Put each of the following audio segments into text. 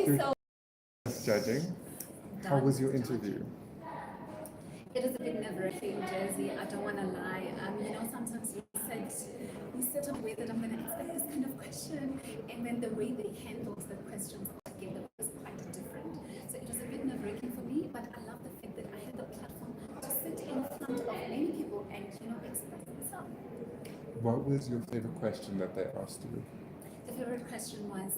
Okay, so judging. How was your interview? It is a bit nerve-wracking, Jersey. I don't want to lie. Sometimes we sit on the way that I'm going to expect this kind of question, and then the way they handle the questions altogether was quite different. So it was a bit nerve-wracking for me, but I love the fact that I had the platform to sit in front of many people and express myself. What was your favorite question that they asked you? The favorite question was,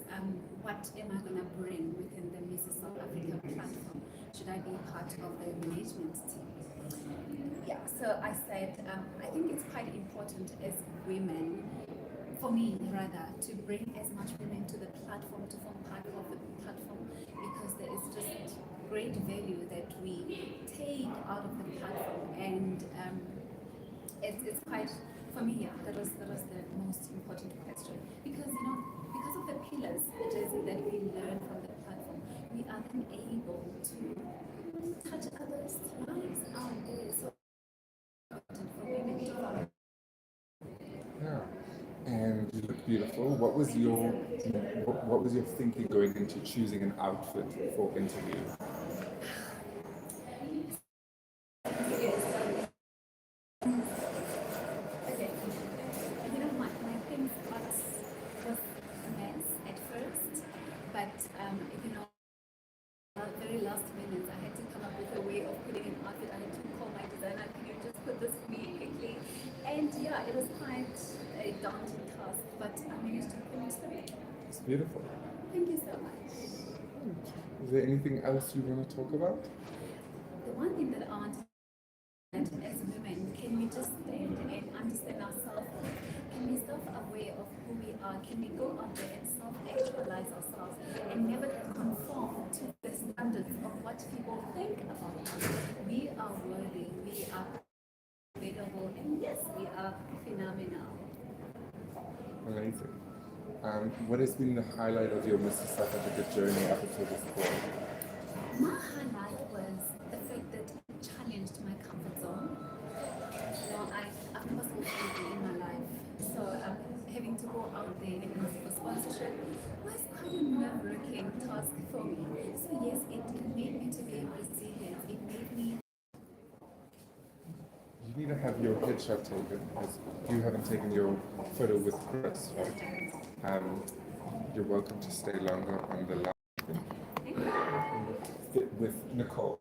what am I going to bring within the Mrs. South Africa platform? Should I be part of the management team? Yeah, so I said, I think it's quite important as women, for me rather, to bring as much women to the platform, to form part of the platform, because there is just great value that we take out of the platform, and it's quite, for me, yeah, that was the most important question, because because of the pillars that we learn from the platform, we are then able to touch others' lives out there. So Yeah, and you look beautiful. What was your thinking going into choosing an outfit for interview? My things was a mess at first, but very last minute, I had to come up with a way of putting an outfit. I had to call my designer, can you just put this for me quickly? And yeah, it was quite a daunting task, but I managed to pull it through. It's beautiful. Thank you so much. Is there anything else you want to talk about? The one thing that I want to as women, can we just stand and understand ourselves? Can we self-aware of who we are? Can we go out there and self-actualize ourselves and never conform to the standards of what people think about us? We are worthy, we are available, and yes, we are phenomenal. Amazing. What has been the highlight of your Mrs. South Africa journey up until this point? My highlight was the fact that it challenged my comfort zone. I've never sold anything in my life, so having to go out there and ask for sponsorship was quite a nerve-wracking task for me. So yes, it made me to be resilient. It made me. You need to have your headshot taken because you haven't taken your photo with Chris, right? You're welcome to stay longer on the line with Nicole.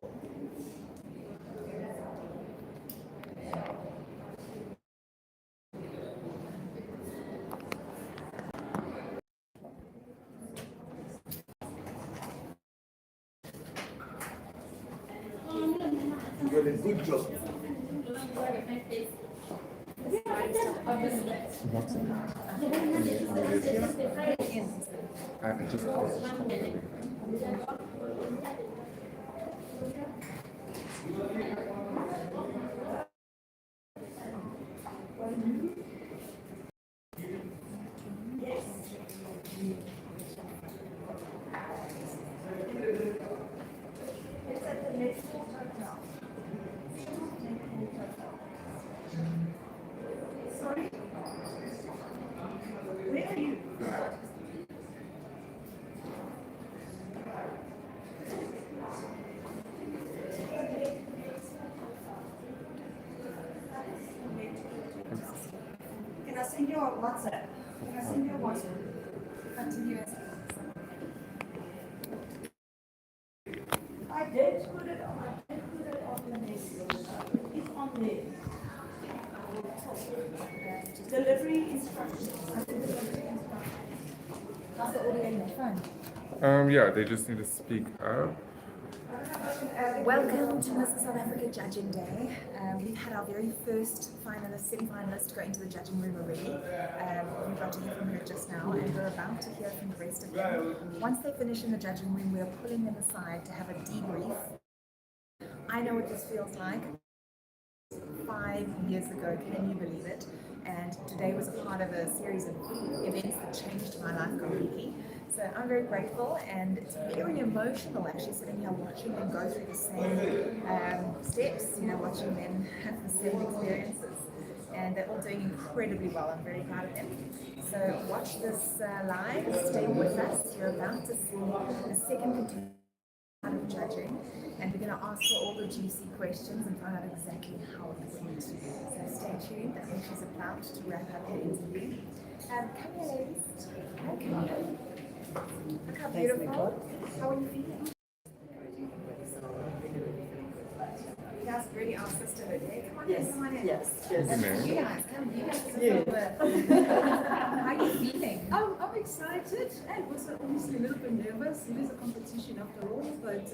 You did a good job. Sorry? Where are you? Can I send you a WhatsApp? Can I send you a WhatsApp? Continuous. I did put it on the message. It's on there. Delivery instructions. How's the audio in the phone? Yeah, they just need to speak up. Welcome to Mrs. South Africa Judging Day. We've had our very first semi-finalist go into the judging room already. We got to hear from her just now, and we're about to hear from the rest of them. Once they finish in the judging room, we're pulling them aside to have a debrief. I know what this feels like. 5 years ago, can you believe it? And today was a part of a series of events that changed my life completely. So I'm very grateful, and it's very emotional actually sitting here watching them go through the same steps, watching them have the same experiences. And they're all doing incredibly well. I'm very proud of them. So So watch this live, stay with us. You're about to see the second contestant of judging, and we're going to ask her all the juicy questions and find out exactly how it went. So stay tuned. I think she's about to wrap up her interview. Come here, ladies. Okay. Look how beautiful. How are you feeling? You guys really are sisterhood, eh? Come on in, come on in. Yes. You guys, come. You guys are so good. How are you feeling? I'm excited and also obviously a little bit nervous. It is a competition after all, but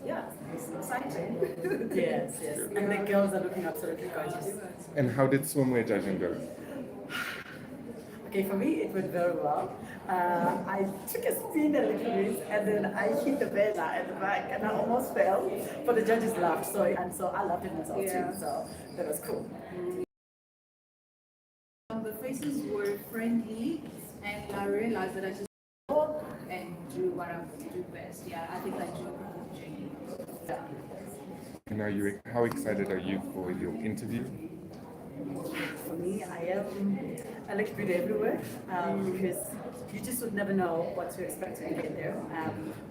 yeah, it's exciting. Yes. And the girls are looking absolutely gorgeous. And how did swimwear judging go? Okay, for me it went very well. I took a spin a little bit and then I hit the banner at the back and I almost fell, but the judges laughed. So I laughed at myself too. So that was cool. The faces were friendly, and I realized that I just talk and do what I do best. Yeah, I think I do a good journey. Yeah. And how excited are you for your interview? For me, I like to be everywhere because you just would never know what to expect when you get there.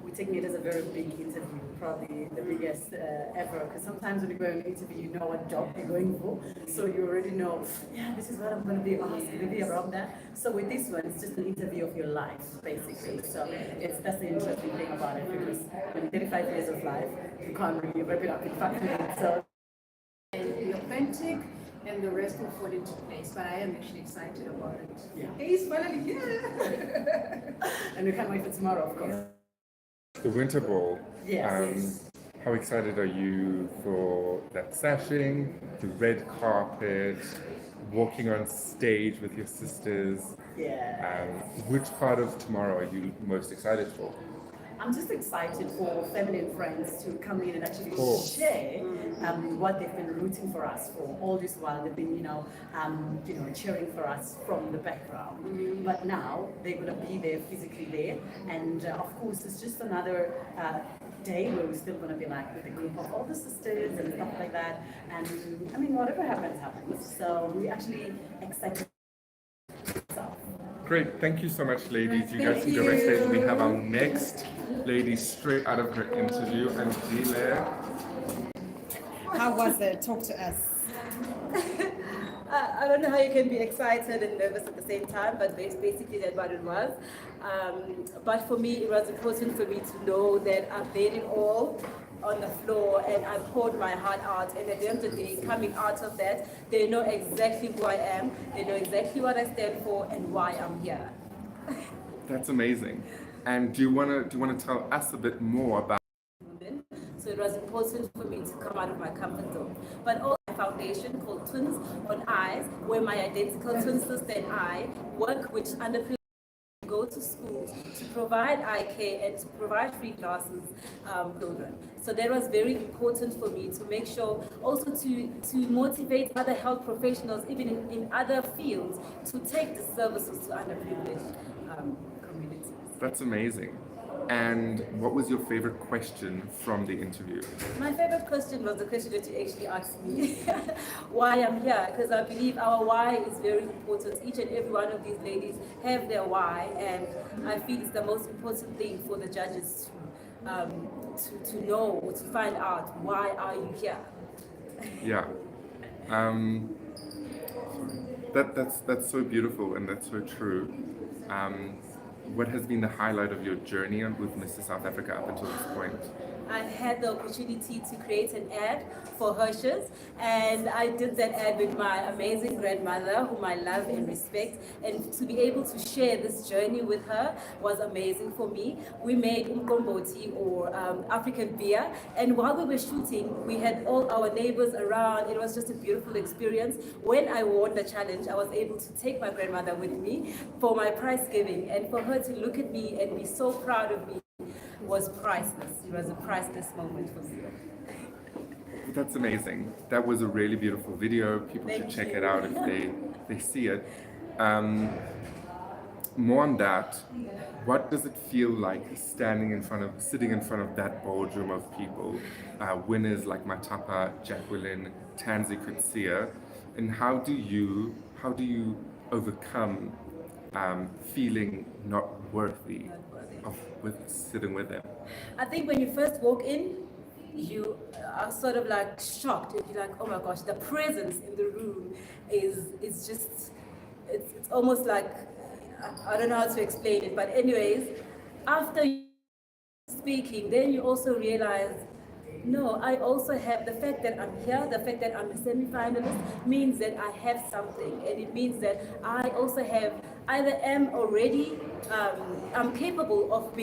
We're taking it as a very big interview, probably the biggest ever, because sometimes when you go on an interview, you know what job you're going for, so you already know, yeah, this is what I'm going to be asked, maybe around that. So with this one, it's just an interview of your life, basically. So that's the interesting thing about it, because in 35 years of life, you can't really wrap it up in 5 minutes. So. And be authentic, and the rest will fall into place. But I am actually excited about it. Yeah. He's finally here. And we can't wait for tomorrow, of course. The Winter Ball. Yes. How excited are you for that sashing, the red carpet, walking on stage with your sisters? Yeah. Which part of tomorrow are you most excited for? I'm just excited for family and friends to come in and actually Cool. share what they've been rooting for us for all this while. They've been, cheering for us from the background. But now they're going to be there, physically there. And of course, it's just another day where we're still going to be like with a group of all the sisters and stuff like that. And I mean, whatever happens, happens. So we're actually excited. So. Great, thank you so much, ladies. You guys can go backstage. We have our next lady straight out of her interview, Angela. How was it? Talk to us. I don't know how you can be excited and nervous at the same time, but basically that's what it was. But for me, it was important for me to know that I've laid it all on the floor and I poured my heart out, and at the end of the day, coming out of that, they know exactly who I am, they know exactly what I stand for and why I'm here. That's amazing. And do you wanna tell us a bit more about? So it was important for me to come out of my comfort zone. But also a foundation called Twins on Eyes, where my identical twin sister and I work, which underpins go to schools to provide eye care and to provide free classes children. So that was very important for me to make sure also to motivate other health professionals, even in other fields, to take the services to underprivileged communities. That's amazing. And what was your favorite question from the interview? My favorite question was the question that you actually asked me, why I'm here, because I believe our why is very important. Each and every one of these ladies have their why, and I feel it's the most important thing for the judges to know, to find out, why are you here? Yeah. That's so beautiful and that's so true. What has been the highlight of your journey with Mr. South Africa up until this point? I had the opportunity to create an ad for Hershey's, and I did that ad with my amazing grandmother, whom I love and respect, and to be able to share this journey with her was amazing for me. We made umkomboti, or African beer, and while we were shooting, we had all our neighbors around. It was just a beautiful experience. When I won the challenge, I was able to take my grandmother with me for my prize giving, and for her to look at me and be so proud of me was priceless. It was a priceless moment for me. That's amazing. That was a really beautiful video. People should check it out if they see it. More on that, what does it feel like sitting in front of that boardroom of people, winners like Matapa, Jacqueline, Tanzi Kutsia, and how do you overcome feeling not worthy of sitting with them? I think when you first walk in, you are sort of like shocked. You're like, oh my gosh, the presence in the room is just, it's almost like, I don't know how to explain it, but anyways, after speaking, then you also realize, no, I also have the fact that I'm here, the fact that I'm a semi-finalist means that I have something, and it means that I also have, either am already, I'm capable of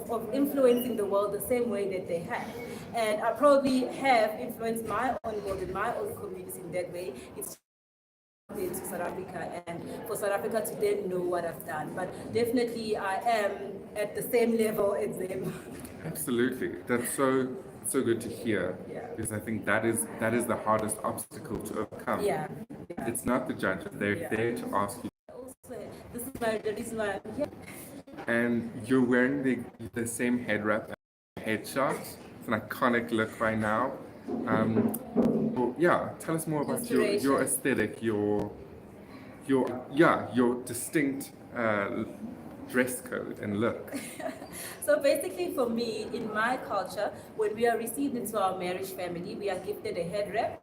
of influencing the world the same way that they have. And I probably have influenced my own world and my own community in that way. It's to South Africa, and for South Africa to then know what I've done. But definitely I am at the same level as them. Absolutely. That's so good to hear. Yeah. Because I think that is the hardest obstacle to overcome. Yeah. It's not the judges. They're there to ask you. Also, this is the reason why I'm here. And you're wearing the same head wrap and headshot. It's an iconic look right now. Well, yeah, tell us more about your aesthetic, your distinct dress code and look. So basically for me, in my culture, when we are received into our marriage family, we are gifted a head wrap.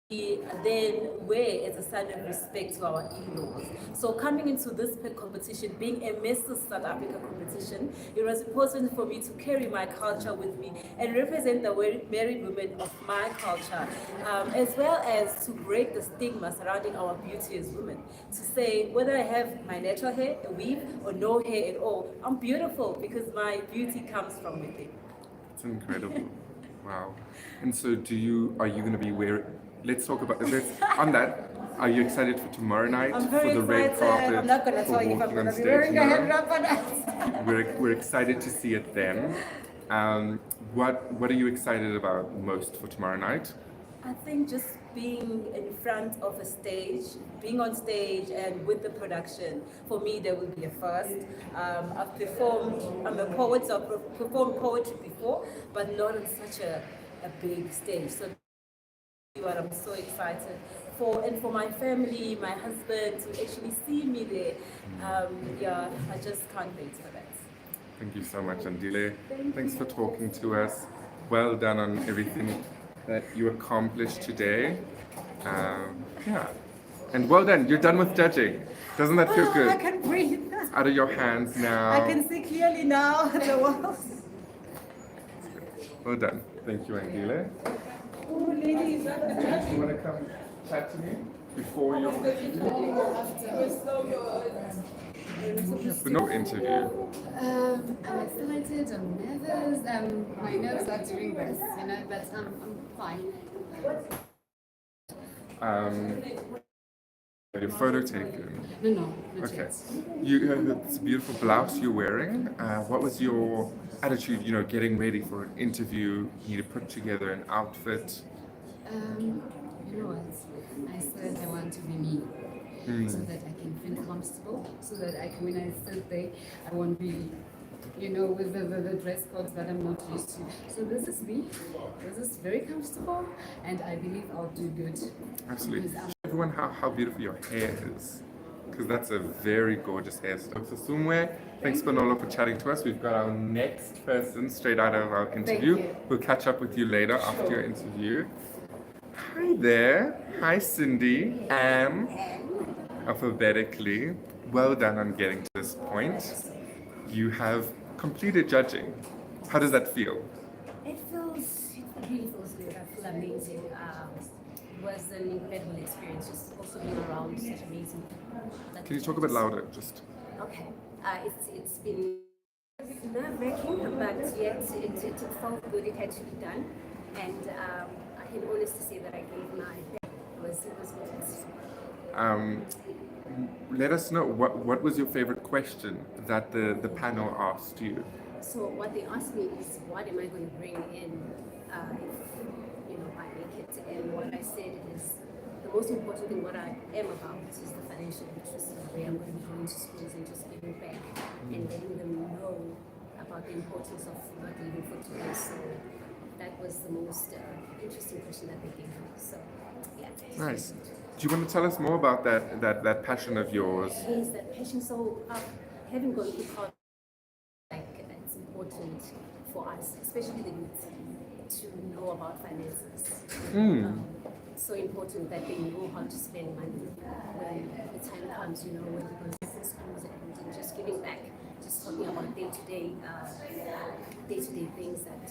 We then wear as a sign of respect to our in-laws. So coming into this competition, being a Mrs. South Africa competition, it was important for me to carry my culture with me and represent the married women of my culture, as well as to break the stigma surrounding our beauty as women. To say whether I have my natural hair, a weave, or no hair at all, I'm beautiful because my beauty comes from within. It's incredible. Wow. And so are you going to be wearing, let's talk about this. On that, are you excited for tomorrow night? I'm very for the red excited. carpet? I'm not going to for tell you if I'm walking going on to be stage? wearing a No? head wrap or not. We're excited to see it then. What are you excited about most for tomorrow night? I think just being in front of a stage, being on stage and with the production, for me there will be a first. I've performed, I'm a poet, so I've performed poetry before, but not on such a big stage. So what I'm so excited for, and for my family, my husband to actually see me there. Yeah, I just can't wait for that. Thank you so much, Andile. Thanks for talking to us. Well done on everything that you accomplished today. Yeah. And well done. You're done with judging. Doesn't that feel good? I can breathe. It's out of your hands now. I can see clearly now the world. Well done. Thank you, Andile. Oh, ladies. Do you want to come chat to me before your no interview? I'm excited, I'm nervous, my nerves are doing this, but I'm fine. Your photo taken. No, not Okay. yet. You have this beautiful blouse you're wearing. What was your attitude, getting ready for an interview? You need to put together an outfit. You know what? I said I want to be me. So that I can feel comfortable, so that when I sit there, I won't be, with the dress codes that I'm not used to. So this is me. This is very comfortable, and I believe I'll do good. Absolutely. Show everyone how beautiful your hair is, because that's a very gorgeous hairstyle. So Swimwear, thanks Manolo for chatting to us. We've got our next person straight out of our interview. We'll catch up with you later after your interview. Hi there. Hi Cindy. Alphabetically, well done on getting to this point. You have completed judging. How does that feel? It really feels good. I feel amazing. It was an incredible experience, just also being around such amazing people. Can you talk a bit louder? Just. Okay. It's been nerve-wracking, but yet it felt good. It had to be done, and I can honestly say that I gave my best. It was good. Let us know what was your favorite question that the panel asked you. So what they asked me is, what am I going to bring in if I make it? And what I said is, the most important thing what I am about is the financial literacy, where I'm going to be going to schools and just giving back and letting them know about the importance of not living for today. So that was the most interesting question that they gave me. So yeah. Nice. Do you want to tell us more about that passion of yours? Yes, that passion. So, having gone through college, like it's important for us, especially the youth, to know about finances. It's so important that they know how to spend money when the time comes, when we go to business schools and just giving back, just talking about day-to-day things that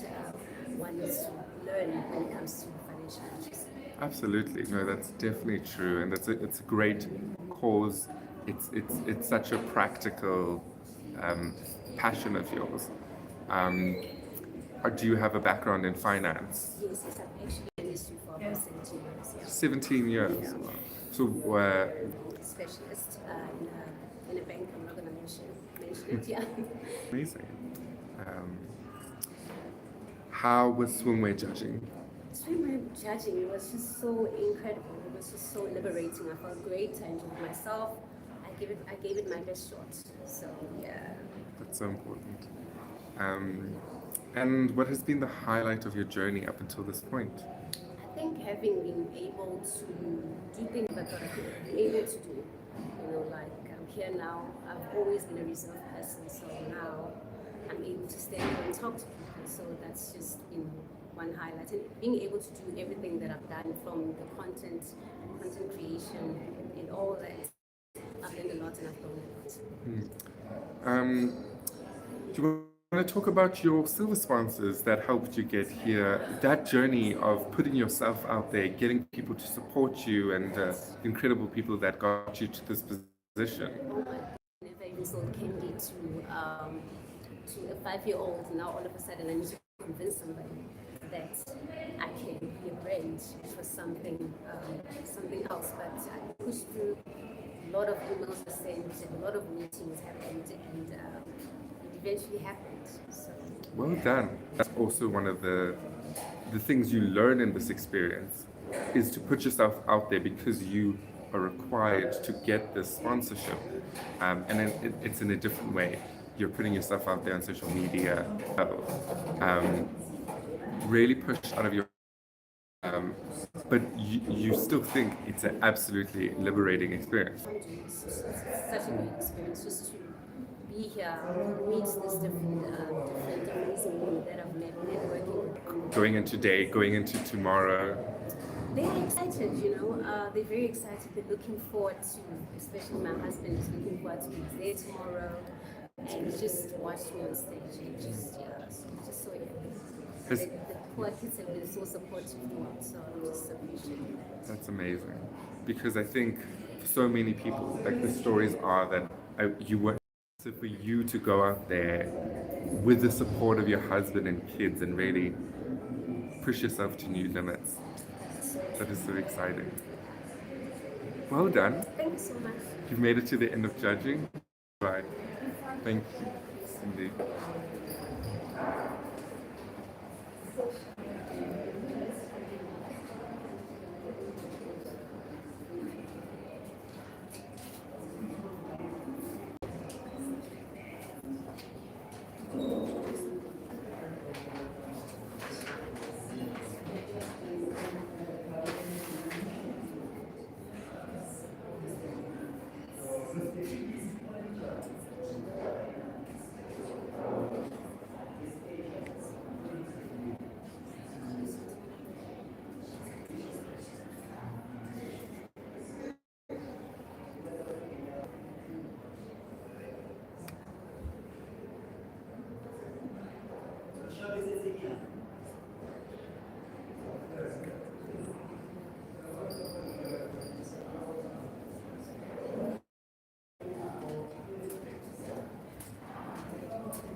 one needs to learn when it comes to financial literacy. Absolutely, no, that's definitely true, and it's a great cause. It's such a practical passion of yours. Do you have a background in finance? Yes, I've actually been in this for about 17 years. Yeah. 17 years. So, Specialist in a bank. I'm not going to mention it. Yeah. amazing. How was swimwear judging? Swimwear judging, it was just so incredible. It was just so liberating. I felt great. I enjoyed myself. I gave it my best shot. So yeah. That's so important. And what has been the highlight of your journey up until this point? I think having been able to do things that I've been able to do, like I'm here now, I've always been a reserved person, so now I'm able to stand here and talk to people, so that's just been one highlight. And being able to do everything that I've done, from the content creation and all that, I've learned a lot and I've grown a lot. Do you want to talk about your silver sponsors that helped you get here? That journey of putting yourself out there, getting people to support you, and incredible people that got you to this position. Oh my goodness, I even sold candy to a 5-year-old. Now all of a sudden I need to convince somebody that I can be a brand, which was something else. But I pushed through. A lot of emails were sent, a lot of meetings happened, and it eventually happened. So. Well done. That's also one of the things you learn in this experience, is to put yourself out there, because you are required to get this sponsorship. And then it's in a different way. You're putting yourself out there on social media, really push out of your but you still think it's an absolutely liberating experience. It's such a great experience just to be here, meet this different amazing women that I've met, networking. Going into today, going into tomorrow. They're excited, they're very excited. They're looking forward to, especially my husband is looking forward to be there tomorrow and just watch me on stage. And just so happy. The poor kids have been so supportive throughout, so I just appreciate that. That's amazing, because I think for so many people, like the stories are that you were, so for you to go out there with the support of your husband and kids and really push yourself to new limits. That is so exciting. Well done. Thank you so much. You've made it to the end of judging. Bye. Thank you, Cindy.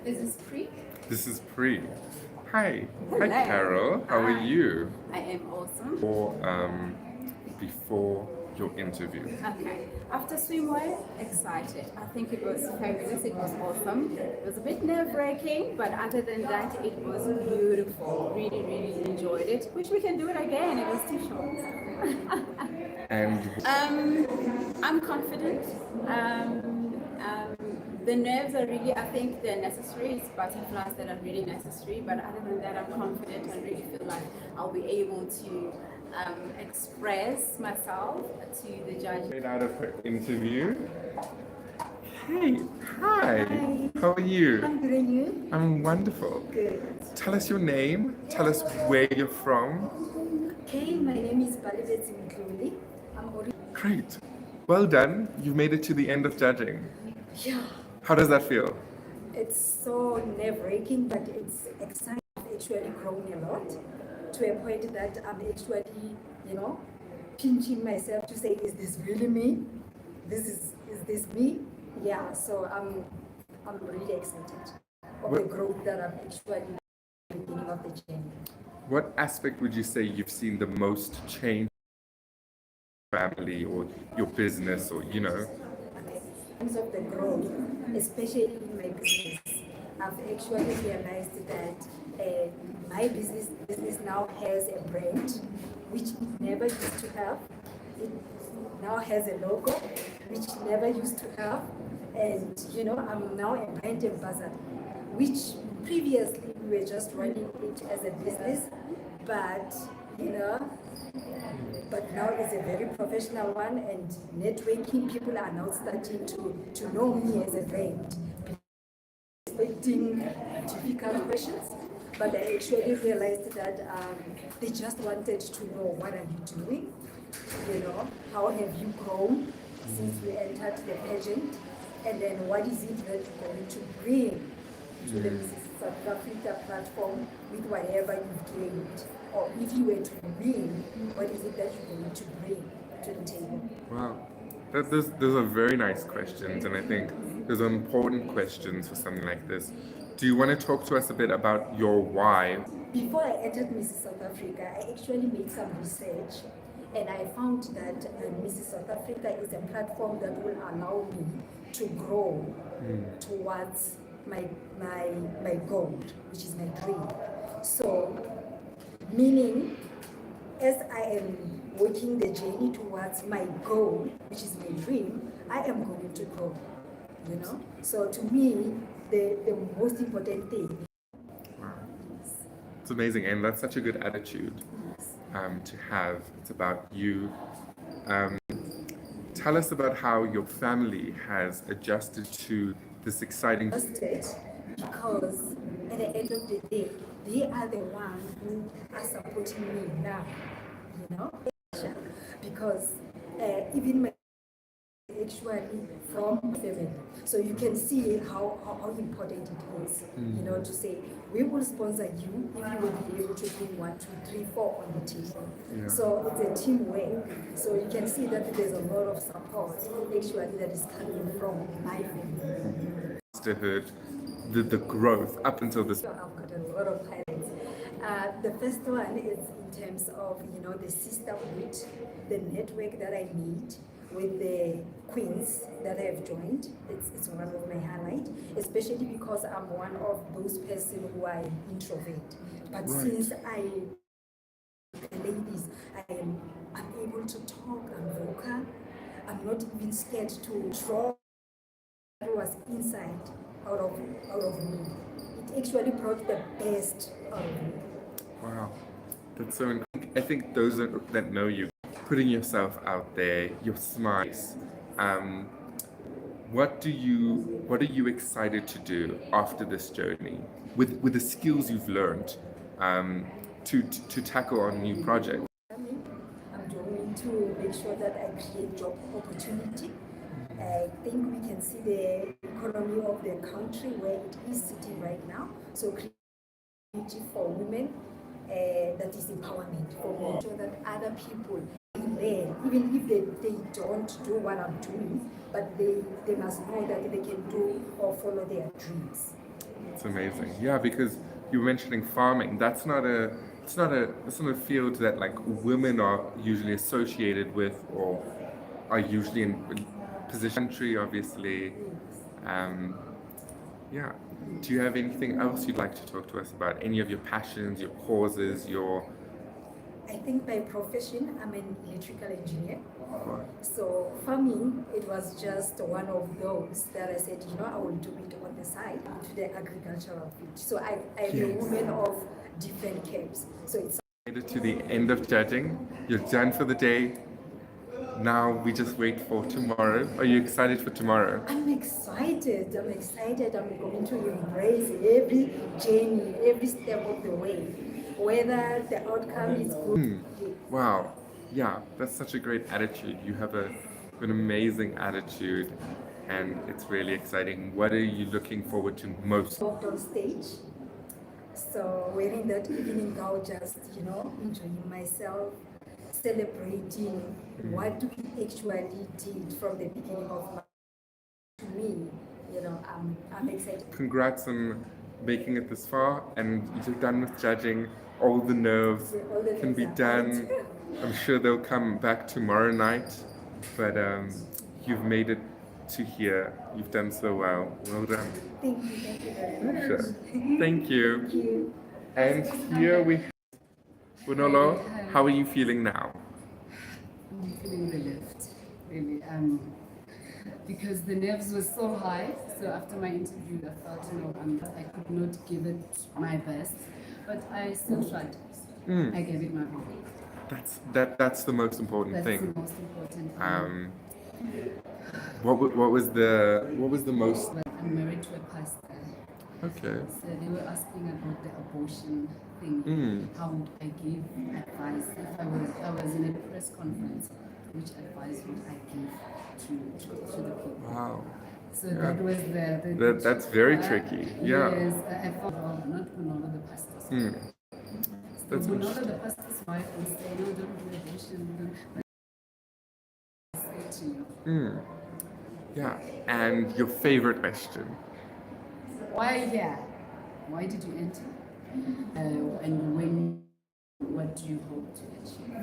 This is Pre. This is Pre. Hi. Hello. Hi, Carol. How are Hi. you? I am awesome. Before your interview. Okay. After Swimwear, excited. I think it was fabulous. It was awesome. It was a bit nerve-wracking, but other than that, it was beautiful. Really, really enjoyed it. Wish we can do it again. It was too short. And I'm confident. The nerves are really, I think they're necessary. It's butterflies that are really necessary. But other than that, I'm confident. I really feel like I'll be able to express myself to the judge. Straight out of her interview. Hey, hi. How are you? I'm good, and you? I'm wonderful. Good. Tell us your name. Tell us where you're from. Okay, my name is Balibet Mkluli. I'm already. Great. Well done. You've made it to the end of judging. Yeah, How does that feel? it's so nerve-wracking, but it's exciting. I've actually grown a lot to a point that I'm actually, pinching myself to say, is this really me? Is this me? Yeah, so I'm really excited of the growth that I'm actually at the beginning of the journey. What aspect would you say you've seen the most change in your family or your business or, Okay. In terms of the growth, especially in my business, I've actually realized that my business now has a brand which it never used to have. It now has a logo which it never used to have, and I'm now a brand ambassador, which previously we were just running it as a business, but but now it's a very professional one, and networking people are now starting to know me as a brand. Expecting difficult questions, but I actually realized that they just wanted to know, what are you doing? How have you grown since we entered the pageant? And then what is it that you're going to bring to the Mrs. South Africa platform with whatever you've gained? Or if you were to win, what is it that you're going to bring to the table? Wow. Those are very nice questions, and I think those are important questions for something like this. Do you want to talk to us a bit about your why? Before I entered Mrs. South Africa, I actually made some research, and I found that Mrs. South Africa is a platform that will allow me to grow towards my goal, which is my dream. So, meaning, as I am working the journey towards my goal, which is my dream, I am going to grow. So to me, the most important thing. Wow. It's amazing, and that's such a good attitude to have. It's about you. Tell us about how your family has adjusted to this exciting. Because at the end of the day, they are the ones who are supporting me now, because even my actually from family. So you can see how important it is, to say, we will sponsor you if you will be able to bring 1, 2, 3, 4 on the table. Yeah. So it's a teamwork. So you can see that there's a lot of support actually that is coming from my family. Sisterhood, the growth up until this. So I've got a lot of highlights. The first one is in terms of the sisterhood, the network that I made with the queens that I have joined. It's one of my highlights, especially because I'm one of those persons who are introvert. But since the ladies, I'm able to talk, I'm vocal, I'm not even scared to draw what was inside out of me. It actually brought the best out of me. Wow, that's so. I think those that know you, putting yourself out there, your smiles. What are you excited to do after this journey with the skills you've learned to tackle on new projects? I'm going to make sure that I create job opportunity. I think we can see the economy of the country where it is sitting right now. So creativity for women, that is empowerment for me. So that other people learn, even if they don't do what I'm doing, but they must know that they can do or follow their dreams. It's amazing. Yeah, because you were mentioning farming. It's not a field that like women are usually associated with or are usually in position country, obviously. Yeah. Do you have anything else you'd like to talk to us about? Any of your passions, your causes, your... I think by profession, I'm an electrical engineer. Wow. So for me, it was just one of those that I said, I will do it on the side into the agricultural field. So I'm a Yes. woman of different camps. So it's Made it to the end of judging. You're done for the day. Now we just wait for tomorrow. Are you excited for tomorrow? I'm excited. I'm excited. I'm going to embrace every journey, every step of the way. Whether the outcome is good. Wow. Yeah, that's such a great attitude. You have an amazing attitude and it's really exciting. What are you looking forward to most? Walked on stage. So wearing that evening gown, just enjoying myself, celebrating what we actually did from the beginning of my to me. I'm excited. Congrats on making it this far and you're done with judging. All the nerves All the can be nerves are done. out. I'm sure they'll come back tomorrow night, but you've made it to here. You've done so well. Well done. Thank you very much. Sure. Thank you. Thank you. And here we have Bunolo. How are you feeling now? I'm feeling relieved, really, because the nerves were so high. So after my interview, I felt, I could not give it my best, but I still tried. I gave it my all. That's the most important That's thing. the most important thing. What was the most? But I'm married to a pastor, Okay. so they were asking about the abortion thing. How would I give advice if I was in a press conference? Which advice would I give to the people? Wow. So Yeah. that was the That's very tricky. Yeah. Yes, I thought, not Bunolo the pastor's wife. That's Bunolo the pastor's wife will say, no, don't do abortion. But I say to you, Yeah. And your favorite question? why here? Why did you enter? And what do you hope to achieve?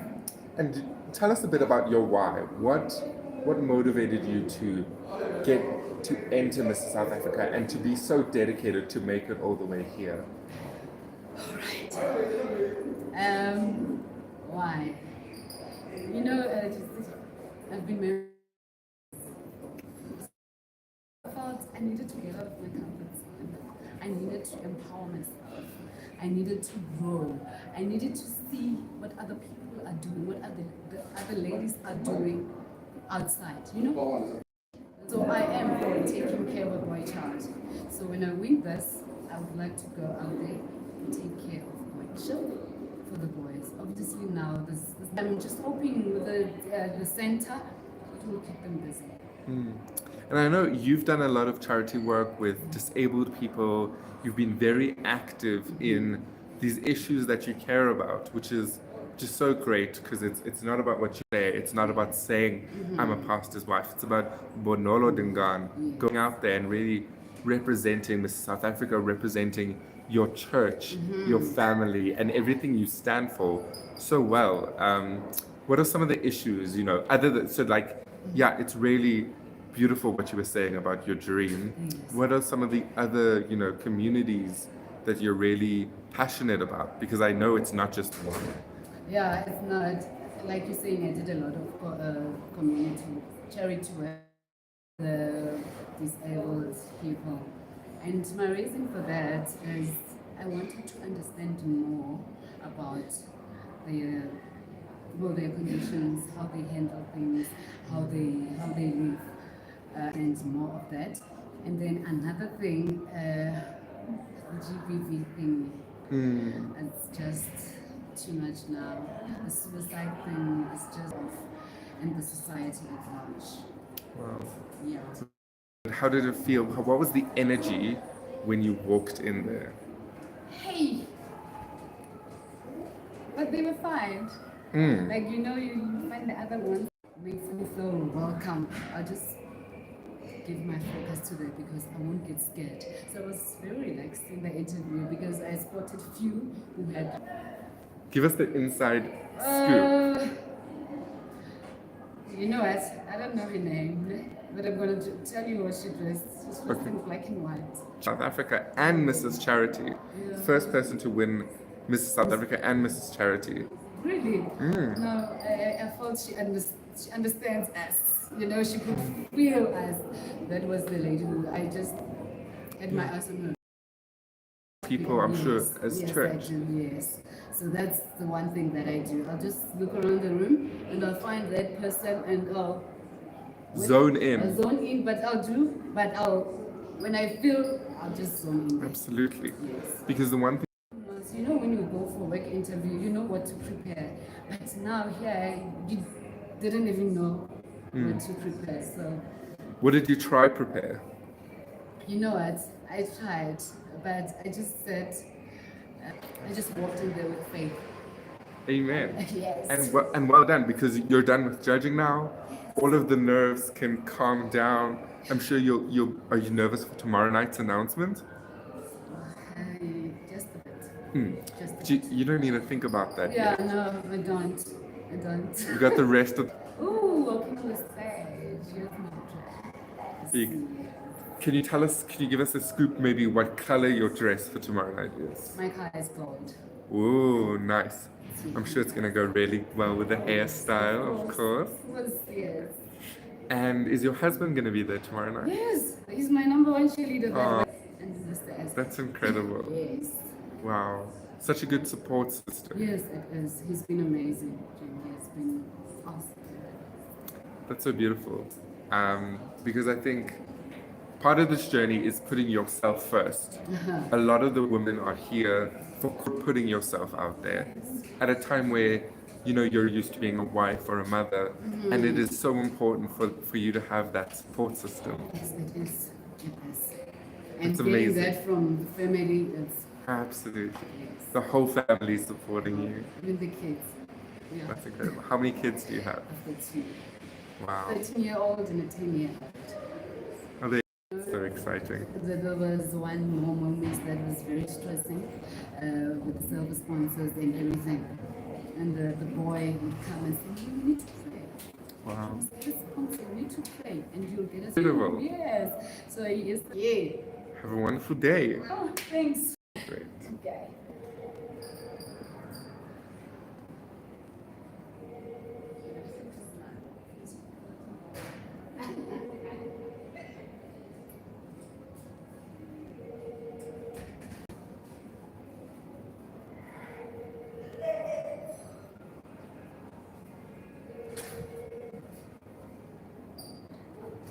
And tell us a bit about your why. What motivated you to get to enter Mrs. South Africa and to be so dedicated to make it all the way here? Why? I've been married. I felt I needed to get out of my comfort zone. I needed to empower myself. I needed to grow. I needed to see what other people are doing, what the other ladies are doing outside, So I am for taking care of my child. So when I win this, I would like to go out there and take care of my children for the boys. Obviously now, I'm just hoping with the center, it will keep them busy. And I know you've done a lot of charity work with disabled people. You've been very active in these issues that you care about, which is just so great because it's not about what you say. It's not about saying I'm a pastor's wife. It's about Bonolo Dingan going out there and really representing Mrs. South Africa, representing your church, your family, and everything you stand for so well. What are some of the issues, other than, it's really beautiful what you were saying about your dream. Yes. What are some of the other, communities that you're really passionate about? Because I know it's not just one. Yeah, it's not, like you're saying, I did a lot of community charity work, the disabled people. And my reason for that is I wanted to understand more about their conditions, how they handle things, how they live, and more of that. And then another thing, the GBV thing, it's just too much now. The suicide thing is just off, and the society at large. Wow. Yeah. How did it feel? What was the energy when you walked in there? Hey! But they were fine. Like, you find the other ones, makes me feel welcome. I just give my focus to them because I won't get scared. So I was very relaxed in the interview because I spotted few who had. Give us the inside scoop. You know what? I don't know her name, but I'm going to tell you what she dressed. She's dressed in black and white. South Africa and Mrs. Charity. Yeah. First person to win Mrs. South Africa and Mrs. Charity. Really? No, I felt she She understands us. You know, she could feel us. That was the lady who I just had my eyes on her. People, I'm sure, Yes, as yes, church. I do, yes. So that's the one thing that I do. I'll just look around the room and I'll find that person and I'll Zone I'll in. zone in, but when I feel, I'll just zone in. Absolutely. Yes. Because the one thing, You know, when you go for a work interview, you know what to prepare. But now here, you didn't even know what to prepare. So, what did you try prepare? you know what? I tried, but I just said, I just walked in there with faith. Amen. Yes. And well done, because you're done with judging now. All of the nerves can calm down. I'm sure you'll are you nervous for tomorrow night's announcement? Just a bit. Just a bit. You don't need to think about that Yeah, yet. no, I don't. I don't. You got the rest of. Ooh, walking on the stage. Here's my dress. Can you give us a scoop, maybe what color your dress for tomorrow night is? My car is gold. Ooh, nice. I'm sure it's gonna go really well with the hairstyle, of course. Yes. And is your husband gonna be there tomorrow night? Yes, he's my number one cheerleader. Aw. And Mr. S. That's incredible. Yes. Wow. Such a good support system. Yes, it is. He's been amazing. He has been awesome. That's so beautiful. Because I think part of this journey is putting yourself first. A lot of the women are here for putting yourself out there at a time where you're used to being a wife or a mother, and it is so important for you to have that support system. Yes, it is. It is. And It's getting amazing. that from the family, it's Absolutely. The whole family supporting you. even the kids. Yeah. That's incredible. How many kids do you have? I've got two. Wow. 13-year-old and a 10-year-old. Are they so exciting? There was one more moment that was very stressing with the silver sponsors and everything. And the boy would come and say, you need to pray. Wow. This sponsor, you need to pray and you'll get us. Beautiful. Yes. So he is, yeah. Have a wonderful day. Oh, thanks. Great. Okay.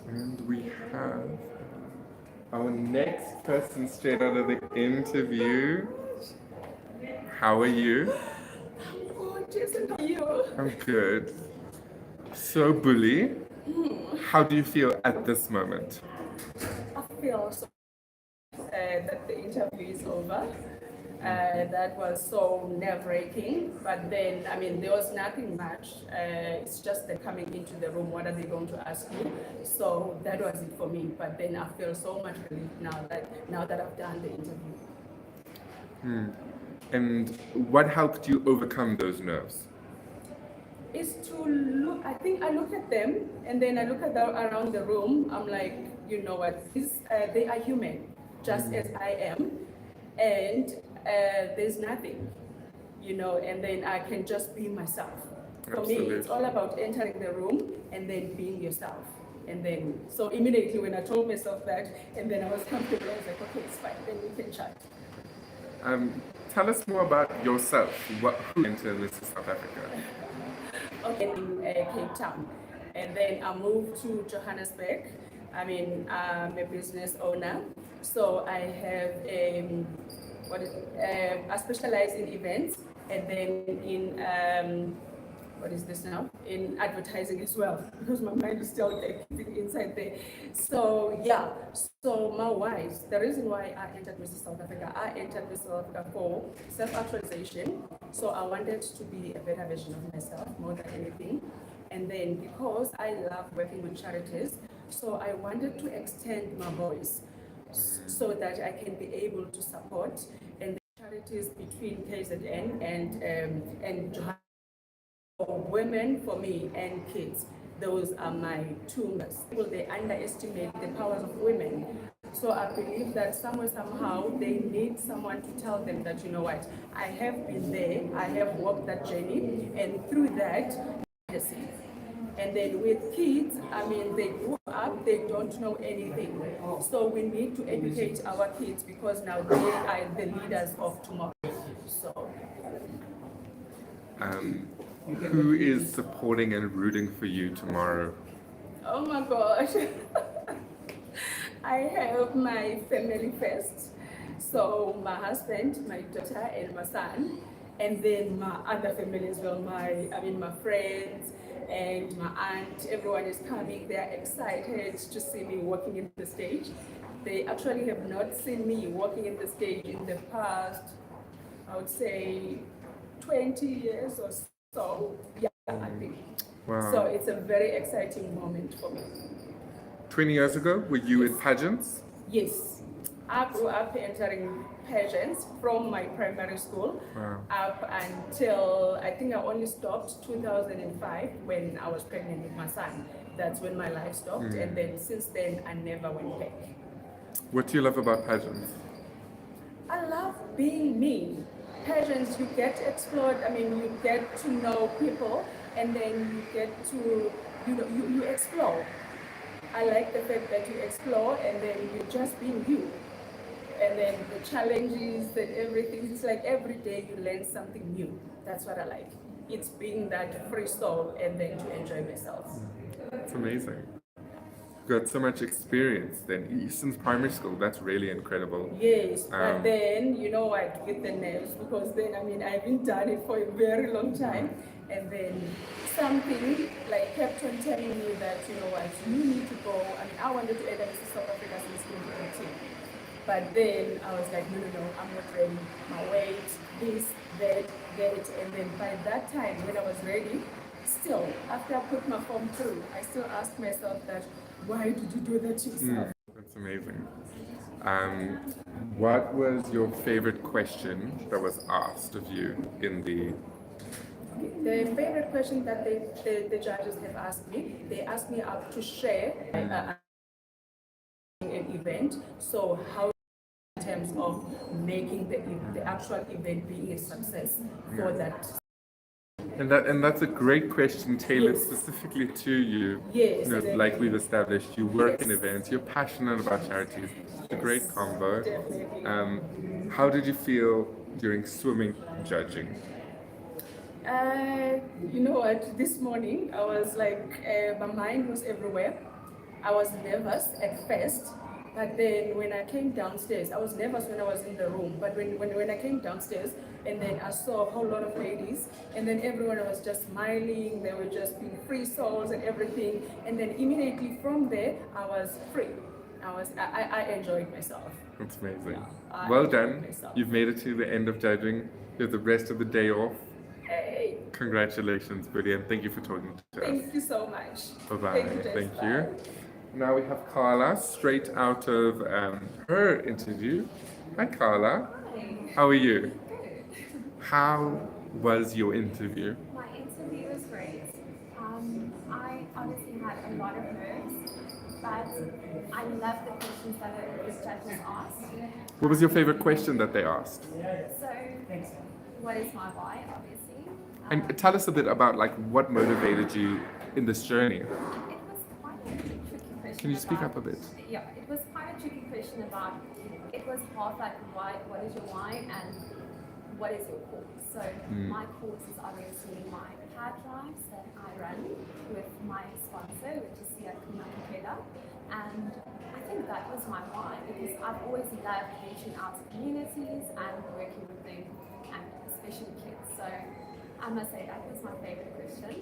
And we have our next person straight out of the interview. How are you? Gorgeous, and how are you? I'm good. So, Bully, how do you feel at this moment? I feel so that the interview is over. That was so nerve-wracking, but then, I mean, there was nothing much. It's just the coming into the room, what are they going to ask you? So that was it for me, but then I feel so much relief now that I've done the interview. And what helped you overcome those nerves? Is to look, I think I look at them and then I look at around the room, I'm like, you know what, they are human, just as I am, and there's nothing, and then I can just be myself. For me, it's all about entering the room and then being yourself. And then, so immediately when I told myself that, and then I was comfortable, I was like, okay, it's fine, then we can chat. Tell us more about yourself. Who entered Mrs. South Africa? Okay, in Cape Town. And then I moved to Johannesburg. I'm a business owner. So I have I specialize in events and then in in advertising as well, because my mind is still keeping inside there. So yeah, so my wise, the reason why I entered Mrs. South Africa, I entered Mrs. South Africa for self-actualization. So I wanted to be a better version of myself more than anything. And then because I love working with charities, so I wanted to extend my voice so that I can be able to support and the charities between KZN and Johannesburg. For women, for me, and kids, those are my two members. People, they underestimate the powers of women. So I believe that somehow, they need someone to tell them that, you know what, I have been there, I have walked that journey, and through that, And then with kids, I mean, they grow up, they don't know anything. So we need to educate our kids because now they are the leaders of tomorrow. So, Who is supporting and rooting for you tomorrow? oh my gosh. I have my family first. So my husband, my daughter, and my son, and then my other family as well. My friends and my aunt. Everyone is coming. They are excited to see me walking in the stage. They actually have not seen me walking in the stage in the past, I would say, 20 years or so. Yeah, I think. Wow. So it's a very exciting moment for me. 20 years ago, were you in pageants? Yes, I grew up entering pageants from my primary school up until I think I only stopped 2005 when I was pregnant with my son. That's when my life stopped, and then since then I never went back. What do you love about pageants? I love being me. Pageants, you get to explore. I mean, you get to know people, and then you get to, you explore. I like the fact that you explore and then you're just being you. And then the challenges and everything, it's like every day you learn something new. That's what I like. It's being that free soul and then to enjoy myself. It's amazing. You've got so much experience then, since primary school. That's really incredible. Yes, but then, you know what, with the nerves, because then, I mean, I've been done it for a very long time. And then something like kept on telling me that, you know what, you need to go. I mean, I wanted to enter Mrs. South Africa since 2018. But then I was like, no, I'm not ready. My weight, this, that. And then by that time, when I was ready, still, after I put my form through, I still asked myself that, why did you do that to yourself? That's amazing. What was your favorite question that was asked of you in the... The favorite question that the judges have asked me, they asked me up to share an event. So how in terms of making the actual event being a success for that. And that's a great question tailored specifically to you. Yes. You know, like we've established, you work in events, you're passionate about charities. It's a great combo. Definitely. How did you feel during swimming judging? You know what, this morning I was like, my mind was everywhere. I was nervous at first, but then when I came downstairs, I was nervous when I was in the room, but when I came downstairs and then I saw a whole lot of ladies and then everyone was just smiling, they were just being free souls and everything, and then immediately from there I was free. I enjoyed myself. That's amazing. I Well enjoyed done. myself. You've made it to the end of judging. You have the rest of the day off. Hey, Congratulations, brilliant. Thank you for talking to us. thank you so much. Bye-bye. Thank you. Now we have Carla, straight out of her interview. Hi, Carla. How are you? How was your interview? My interview was great. I obviously had a lot of nerves, but I love the questions that the judges asked. What was your favorite question that they asked? So, what is my why, obviously? And tell us a bit about like what motivated you in this journey. It was quite a tricky question. Can you speak up a bit? Yeah, it was quite a tricky question about, it was half like why, what is your why and what is your cause? So my cause is obviously my pad drives that I run with my sponsor, which is Sisterhood. And I think that was my why because I've always loved reaching out to communities and working with them and especially kids. So I must say that was my favorite question.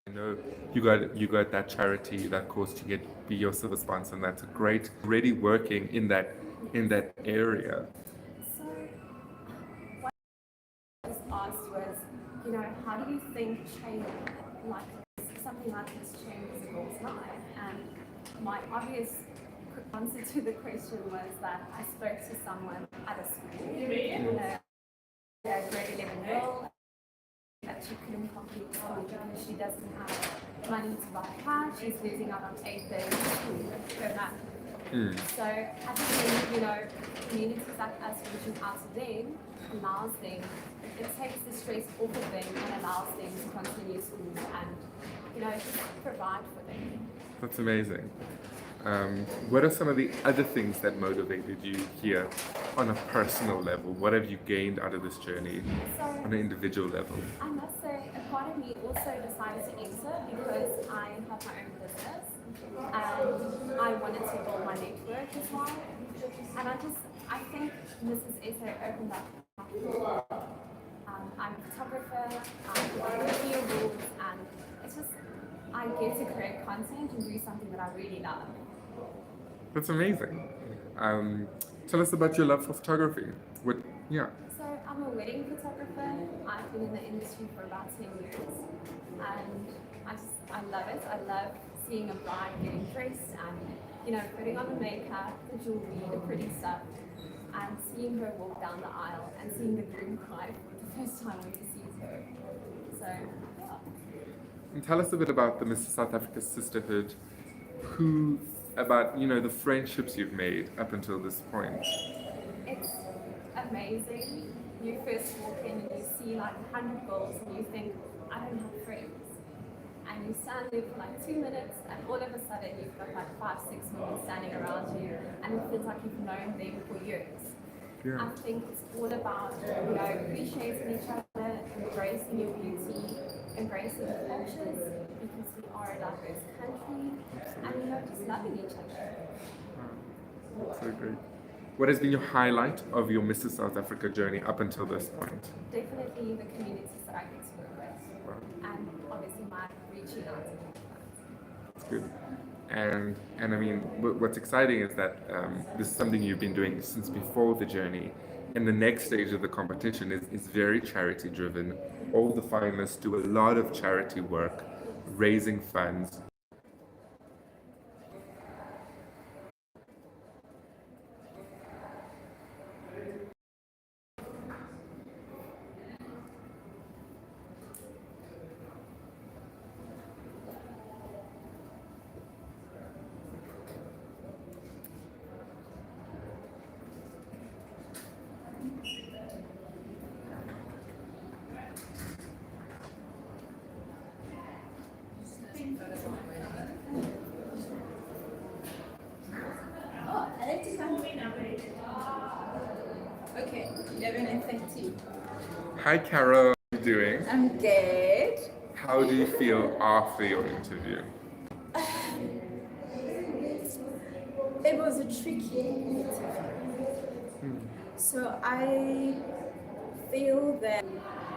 I know you got that charity, that cause to be your silver sponsor, and that's a great. Already working in that area. So what I was asked was, you know, how do you think change, like something like this changes a girl's life? And my obvious answer to the question was that I spoke to someone at a school, a grade 11 girl, that she couldn't complete school because she doesn't have money to buy a car. She's losing out on 8 days of school per month. So I think, you know, communities like us reaching out to them allows them, it takes the stress off of them and allows them to continue school and, you know, just provide for them. That's amazing. What are some of the other things that motivated you here on a personal level? What have you gained out of this journey on an individual level? I must say, a part of me also decided to enter because I have my own business and I wanted to build my network as well. And I think Mrs. Essa opened up. I'm a photographer, I'm a video awards, and it's just, I get to create content and do something that I really love. That's amazing. Tell us about your love for photography. Yeah. So I'm a wedding photographer. I've been in the industry for about 10 years, and I love it. I love seeing a bride getting dressed and, you know, putting on the makeup, the jewelry, the pretty stuff, and seeing her walk down the aisle and seeing the groom cry for the first time when he sees her. So yeah. And tell us a bit about the Mrs. South Africa Sisterhood. About, you know, the friendships you've made up until this point. It's amazing. You first walk in and you see like 100 girls and you think, I don't have friends. And you stand there for like 2 minutes and all of a sudden you've got like 5, 6 women standing around you and it feels like you've known them for years. Yeah. I think it's all about, you know, appreciating each other, embracing your beauty, embracing the cultures, because we are a diverse country, and, you know, just loving each other. Wow. That's so great. What has been your highlight of your Mrs. South Africa journey up until this point? Definitely the communities that I get to work with, Wow. and obviously my reaching out to people. That's good. And I mean, what's exciting is that this is something you've been doing since before the journey. And the next stage of the competition is very charity driven. All the finalists do a lot of charity work, raising funds. Okay, 11 and 13. Hi, Carol. How are you doing? I'm good. How do you feel after your interview? It was a tricky interview. So I feel that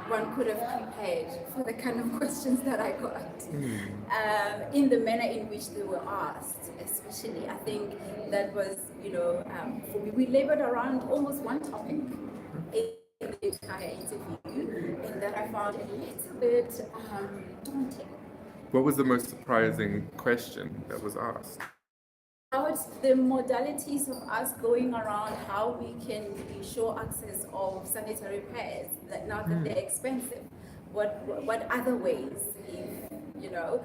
one could have prepared for the kind of questions that I got in the manner in which they were asked, especially. I think that was, you know, for me, we labored around almost one topic in the entire interview, and that I found a little bit daunting. What was the most surprising question that was asked? About the modalities of us going around, how we can ensure access of sanitary pads, that now that they're expensive, what other ways, if, you know.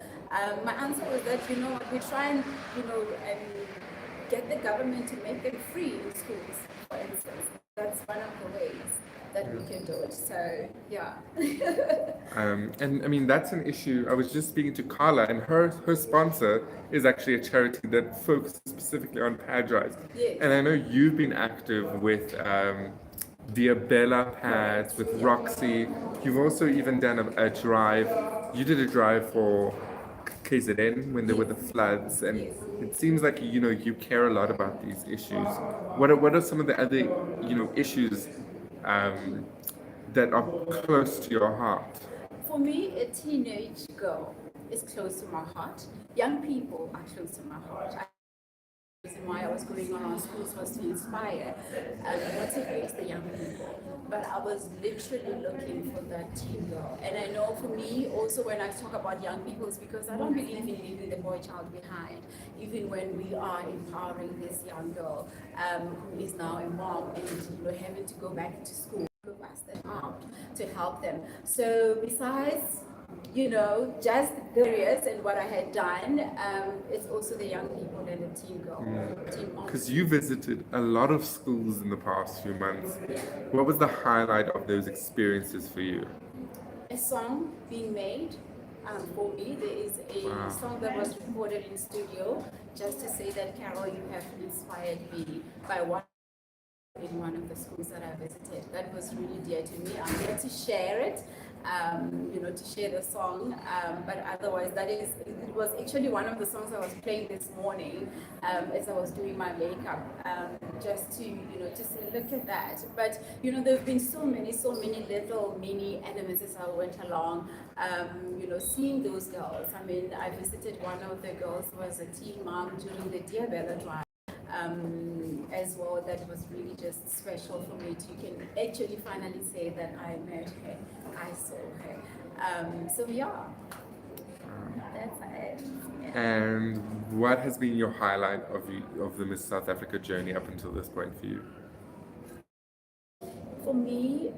My answer was that, you know, we try and, you know, get the government to make them free in schools, for instance. That's one of the ways that we can do it. So, yeah. And I mean, that's an issue. I was just speaking to Carla, and her sponsor is actually a charity that focuses specifically on pad drives. Yes. And I know you've been active with Diabella pads, with Roxy. You've also even done a drive. You did a drive for KZN when there were the floods, and it seems like, you know, you care a lot about these issues. What are some of the other, you know, issues that are close to your heart? For me, a teenage girl is close to my heart. Young people are close to my heart. The reason why I was going around schools was to inspire and motivate the young people. But I was literally looking for that teen girl. And I know for me, also when I talk about young people, it's because I don't believe in leaving the boy child behind. Even when we are empowering this young girl who is now a mom and, you know, having to go back to school. Us them out to help them. So besides just curious and what I had done. It's also the young people and the teen girl, teen moms. Because you visited a lot of schools in the past few months. What was the highlight of those experiences for you? A song being made. For me, there is a song that was recorded in studio just to say that, Carol, you have inspired me by one in one of the schools that I visited. That was really dear to me. I'm here to share it, to share the song. But otherwise, it was actually one of the songs I was playing this morning as I was doing my makeup, just to say, look at that. But there have been so many little mini elements as I went along. Seeing those girls. I mean, I visited one of the girls who was a teen mom during the Dear Bella drive. As well, that was really just special for me to can actually finally say that I met her, I saw her. So yeah, that's it. Yeah. And what has been your highlight of the Miss South Africa journey up until this point for you? For me,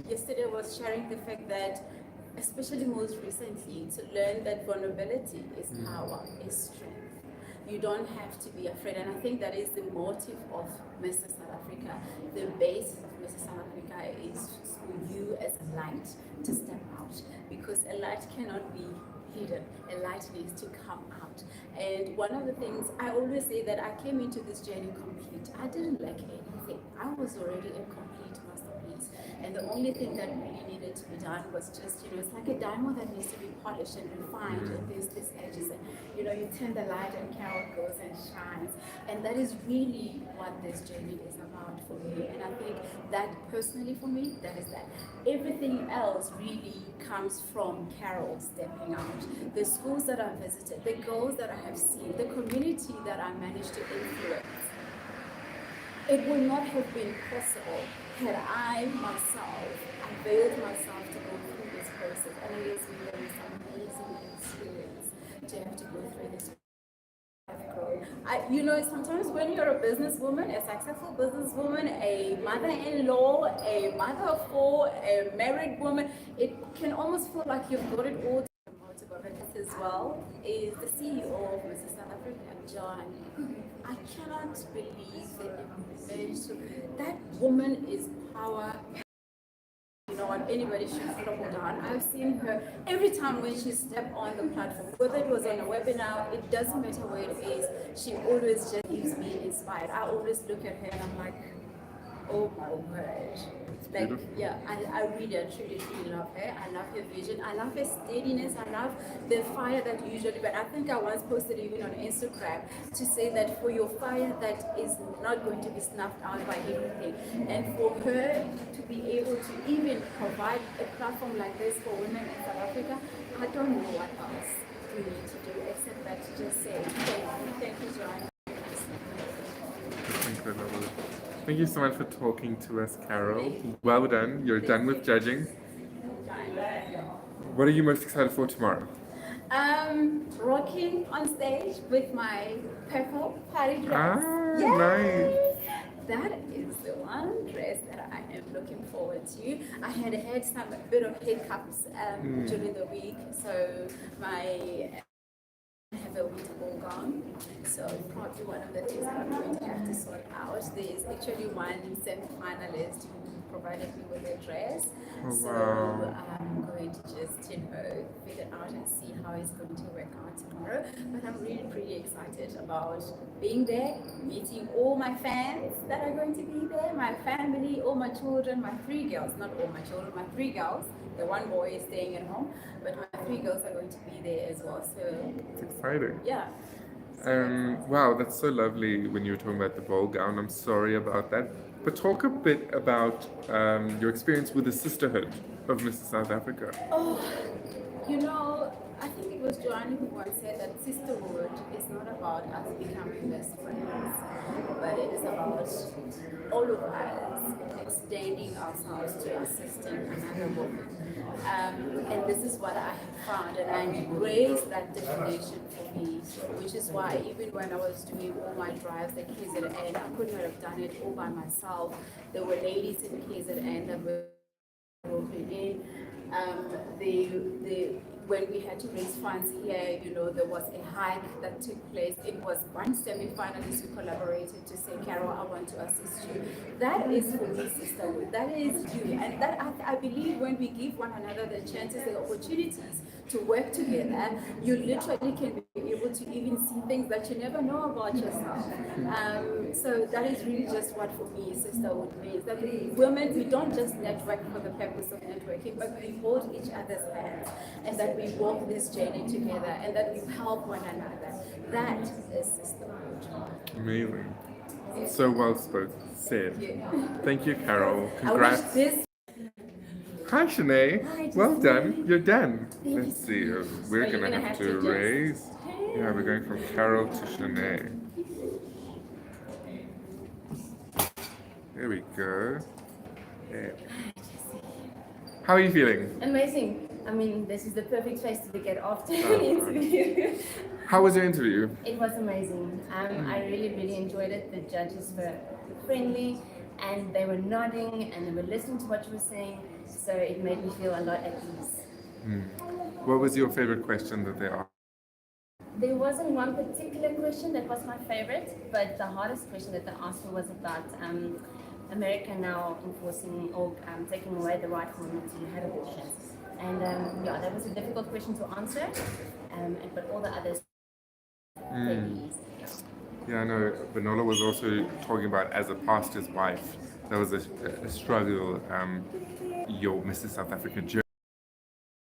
yesterday I was sharing the fact that, especially most recently, to learn that vulnerability is power, is strength. You don't have to be afraid, and I think that is the motive of Mrs. South Africa. The base of Mrs. South Africa is for you as a light to step out, because a light cannot be hidden. A light needs to come out. And one of the things I always say, that I came into this journey complete. I didn't lack anything. I was already a complete masterpiece. And the only thing that really needed to be done was just, it's like a diamond that needs to be polished and refined. And there's these edges, and you turn the light and Carol goes and shines. And that is really what this journey is about for me. And I think that personally for me, that is that. Everything else really comes from Carol stepping out. The schools that I visited, the girls that I have seen, the community that I managed to influence. It would not have been possible had I myself availed myself to go through this process. And it has been an amazing experience to have to go through this. Sometimes when you're a businesswoman, a successful businesswoman, a mother-in-law, a mother of four, a married woman, it can almost feel like you've got it all. As well is the CEO of Mrs. South Africa, John. I cannot believe the image. That woman is power. Anybody should follow down. I've seen her every time when she stepped on the platform, whether it was on a webinar, it doesn't matter where it is, she always just leaves me inspired. I always look at her and I'm like, oh my word. Like, yeah, I really, truly love her. I love her vision. I love her steadiness. I love the fire that usually, but I think I once posted even on Instagram to say that for your fire that is not going to be snuffed out by anything. And for her to be able to even provide a platform like this for women in South Africa, I don't know what else we need to do except that to just say thank you, Joanne. Incredible. Thank you so much for talking to us, Carol. Well done. You're done with judging. What are you most excited for tomorrow? Rocking on stage with my purple party dress. Nice. That is the one dress that I am looking forward to. I had some bit of hiccups during the week, so I have a winter ball gown, so probably one of the things that I'm going to have to sort out. There's actually one semi-finalist who provided me with a dress, so I'm going to just figure it out and see how it's going to work out tomorrow. But I'm really pretty excited about being there, meeting all my fans that are going to be there, my family, all my children, my three girls, not all my children, my three girls. The one boy is staying at home, but my three girls are going to be there as well. So it's exciting. Yeah. Wow, that's so lovely when you were talking about the ball gown. I'm sorry about that. But talk a bit about your experience with the sisterhood of Mrs. South Africa. Oh, I think it was Joanne who once said that sisterhood is not about us becoming best friends, but it is about all of us extending ourselves to assisting another woman. And this is what I have found, and I embrace that definition for me, which is why even when I was doing all my drives at KZN, I could not have done it all by myself. There were ladies in KZN that were roping in. the when we had to raise funds here, there was a hike that took place. It was one semi-finalist who collaborated to say, Carol, I want to assist you. That is for me, sisterhood. That is you. And that I believe when we give one another the chances, the opportunities to work together, you literally can be able to even see things that you never know about yourself. So that is really just what for me sisterhood means. That women, we don't just network for the purpose of networking, but we hold each other's hands and that we walk this journey together and that we help one another. That is sisterhood. Amazing. So well spoken. Said. Thank you, Carol. I wish Congrats. this. Hi, Shanae. Well done. You're done. Let's see. We're Are you gonna gonna have have to to just- raise. Yeah, we're going from Carol to Shanae. There we go. Yeah. How are you feeling? Amazing. I mean, this is the perfect place to get after Oh, an interview. How was your interview? It was amazing. I really, really enjoyed it. The judges were friendly and they were nodding and they were listening to what you were saying. So it made me feel a lot at ease. What was your favorite question that they asked? There wasn't one particular question that was my favorite, but the hardest question that they asked me was about America now enforcing or taking away the right for women to have abortions. And yeah, that was a difficult question to answer, but all the others very easy. Yeah, I know. Benola was also talking about as a pastor's wife. That was a struggle. Your Mrs. South Africa journey.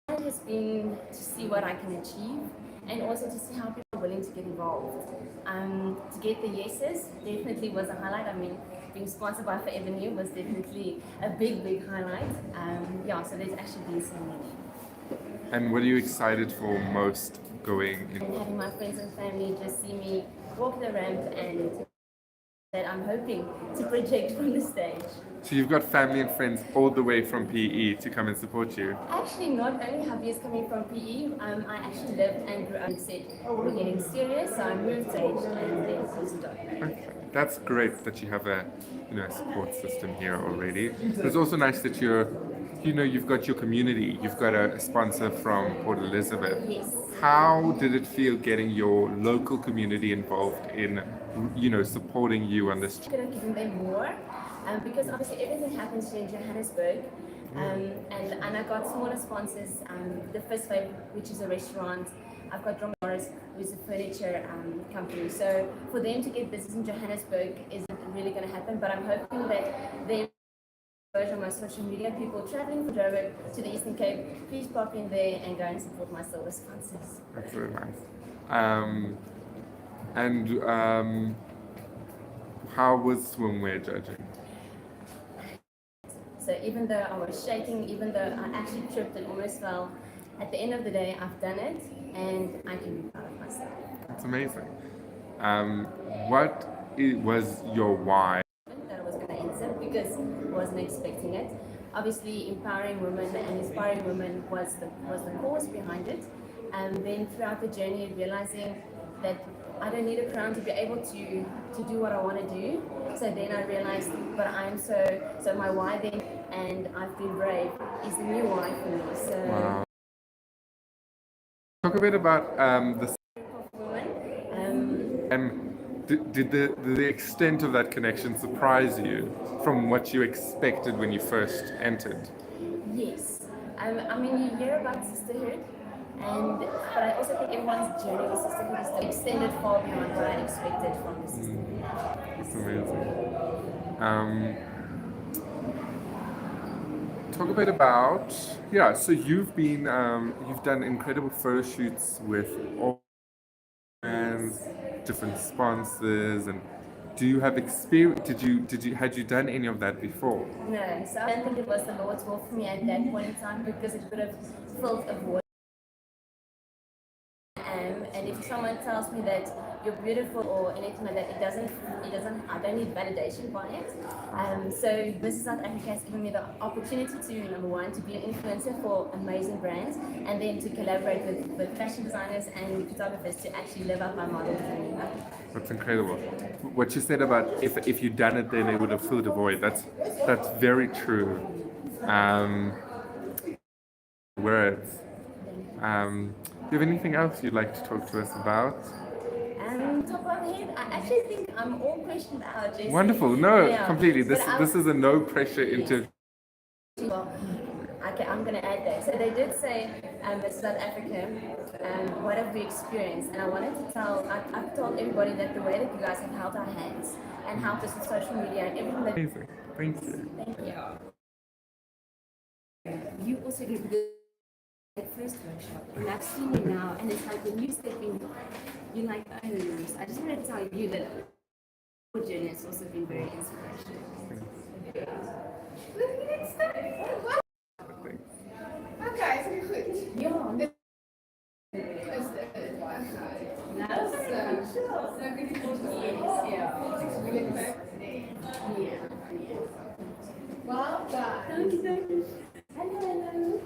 It has been to see what I can achieve and also to see how people are willing to get involved. To get the yeses definitely was a highlight. I mean, being sponsored by Forever New was definitely a big highlight. Yeah, so there's actually been so many. And what are you excited for most going in? And having my friends and family just see me walk the ramp and that I'm hoping to project from the stage. So you've got family and friends all the way from PE to come and support you. Actually, not only hubby is coming from PE, I actually lived and grew up and said, we're getting serious, so I moved to age and then closed it. Okay. That's great that you have a support system here already. It's also nice that you've got your community. You've got a sponsor from Port Elizabeth. Yes. How did it feel getting your local community involved in supporting you on this? Could have given them more, because obviously everything happens here in Johannesburg, and I got smaller sponsors. The First Wave, which is a restaurant. I've got Drum Morris, who's a furniture company. So for them to get business in Johannesburg isn't really going to happen. But I'm hoping that they on my social media, people traveling from Joburg to the Eastern Cape, please pop in there and go and support my silver sponsors. That's very nice. How was swimwear judging? So even though I was shaking, even though I actually tripped and almost fell, at the end of the day, I've done it and I can be proud of myself. That's amazing. What was your why? That I was going to answer because I wasn't expecting it. Obviously, empowering women and inspiring women was the cause behind it. And then throughout the journey, realizing that I don't need a crown to be able to do what I want to do. So then I realized, but I'm so my why then, and I've been brave, is the new why for me. So. Wow. Talk a bit about the Women. did the extent of that connection surprise you from what you expected when you first entered? Yes. I mean, you hear about sisterhood, but I also think everyone's journey with sisterhood is extended far beyond what I expected from the sisterhood. That's amazing. Talk a bit about so you've done incredible photo shoots with all brands, different sponsors, and do you have experience? Had you done any of that before? No, so I don't think it was the Lord's will for me at that point in time because it would have filled a void. And if someone tells me that you're beautiful or anything like that, it doesn't. I don't need validation by it. So Mrs. South Africa has given me the opportunity to, number one, to be an influencer for amazing brands, and then to collaborate with fashion designers and photographers to actually live up my model dream. That's incredible. What you said about if you'd done it, then it would have filled a void. That's very true. words. Do you have anything else you'd like to talk to us about? Top of my head, I actually think I'm all questioned out, Jesse. Wonderful. No, Yeah. completely. This But this is a no pressure interview. Well, okay, I'm going to add that. So they did say, South Africa, what have we experienced? And I wanted to tell, I've told everybody that the way that you guys have held our hands and helped us with social media and everything that. Amazing. Thank you. Thank you. You also did the first workshop, and I've seen you now, and it's like when you step in, you're like, oh no. So I just want to tell you that your journey has also been very inspirational. Okay, goed. Yeah. Well done. Thank you. Hello.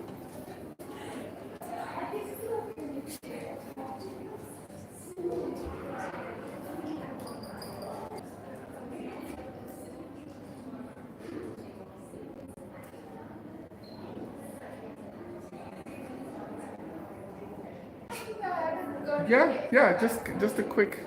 Yeah, just a quick.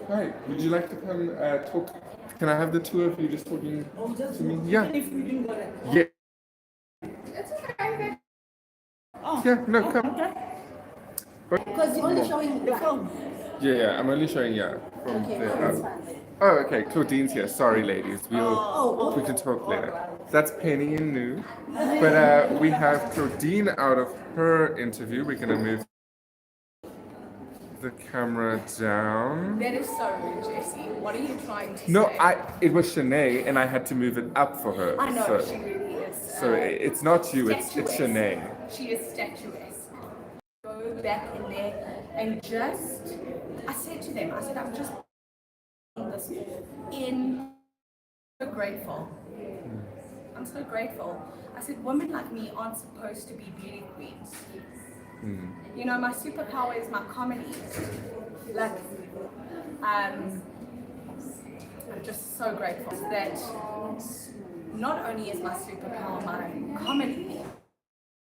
Hi, would you like to come talk? Can I have the two of you just talking to me? Yeah. Yeah. It's okay. Yeah, no, come. Because you're only showing the film. Yeah, I'm only showing, from Okay, there. that's fine. Oh, okay, Claudine's here. Sorry, ladies. We can talk later. That's Penny and New. But we have Claudine out of her interview. We're going to move the camera down. That is so rude, Jessie. What are you trying to No, say? it was Shanae, and I had to move it up for her. I know, so, she really is. So it's not you, it's Shanae. She is statuesque. Go back in there and just, I said to them, I'm just so grateful. I'm so grateful. I said, women like me aren't supposed to be beauty queens. You know, my superpower is my comedy. Like, I'm just so grateful that not only is my superpower my comedy,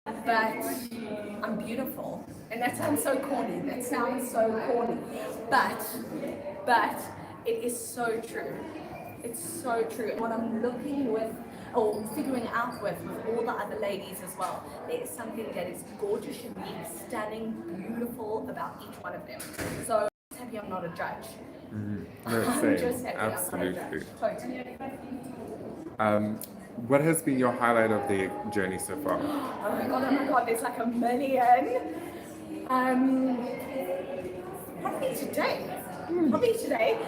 but I'm beautiful. And that sounds so corny. But it is so true. It's so true. And what I'm looking with, or figuring out with all the other ladies as well, there is something that is gorgeous, unique, stunning, beautiful about each one of them. So I'm happy I'm not a judge. No, I'm same. just happy Absolutely. I'm not a judge. Totally. What has been your highlight of the journey so far? Oh my god, there's like a million. Probably today,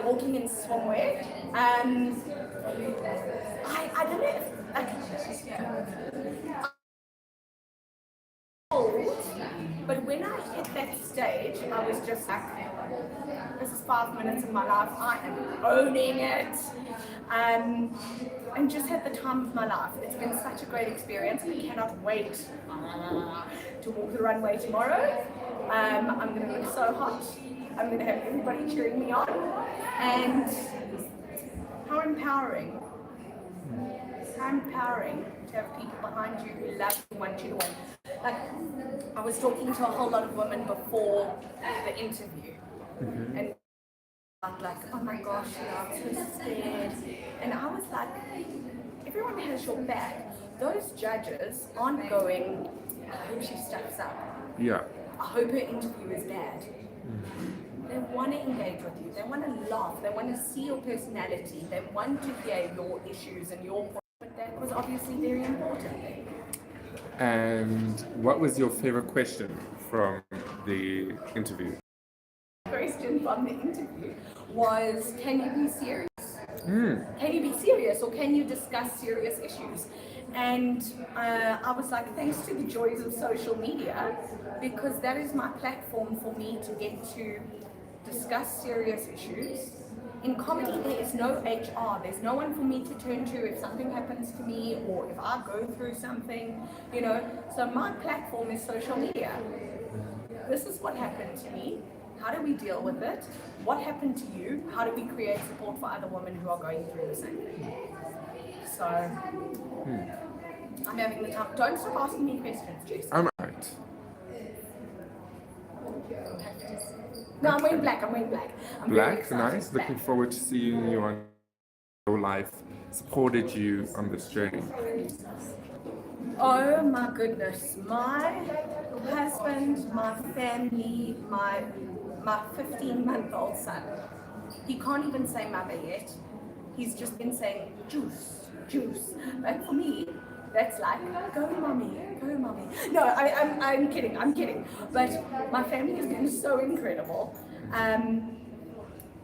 walking in swimwear. I don't know if, but when I hit that stage, I was just like, this is 5 minutes of my life, I am owning it. And just had the time of my life. It's been such a great experience. I cannot wait to walk the runway tomorrow. I'm going to look so hot. I'm going to have everybody cheering me on. And how empowering. How empowering to have people behind you who love you, want you to win. Like, I was talking to a whole lot of women before the interview. And like, oh my gosh, I'm so scared. And I was like, everyone has your back. Those judges aren't going, I hope she steps up. Yeah. I hope her interview is bad. They want to engage with you. They want to laugh. They want to see your personality. They want to hear your issues and your points. But that was obviously very important. And what was your favorite question from the interview? Question from the interview was, can you be serious? Can you be serious, or can you discuss serious issues? And I was like, thanks to the joys of social media, because that is my platform for me to get to discuss serious issues. In comedy, there is no HR. There's no one for me to turn to if something happens to me or if I go through something, you know. So my platform is social media. This is what happened to me. How do we deal with it? What happened to you? How do we create support for other women who are going through the same thing? So, I'm having the time. Don't stop asking me questions, Jess. I'm right. No, I'm wearing black. I'm very Black, excited. nice. Black. Looking forward to seeing you on your life. Supported you on this journey. Oh my goodness. My husband, my family, my 15-month-old son. He can't even say mother yet. He's just been saying juice, juice. Like for me, that's like, go mommy, go mommy. No, I'm kidding. But my family has been so incredible.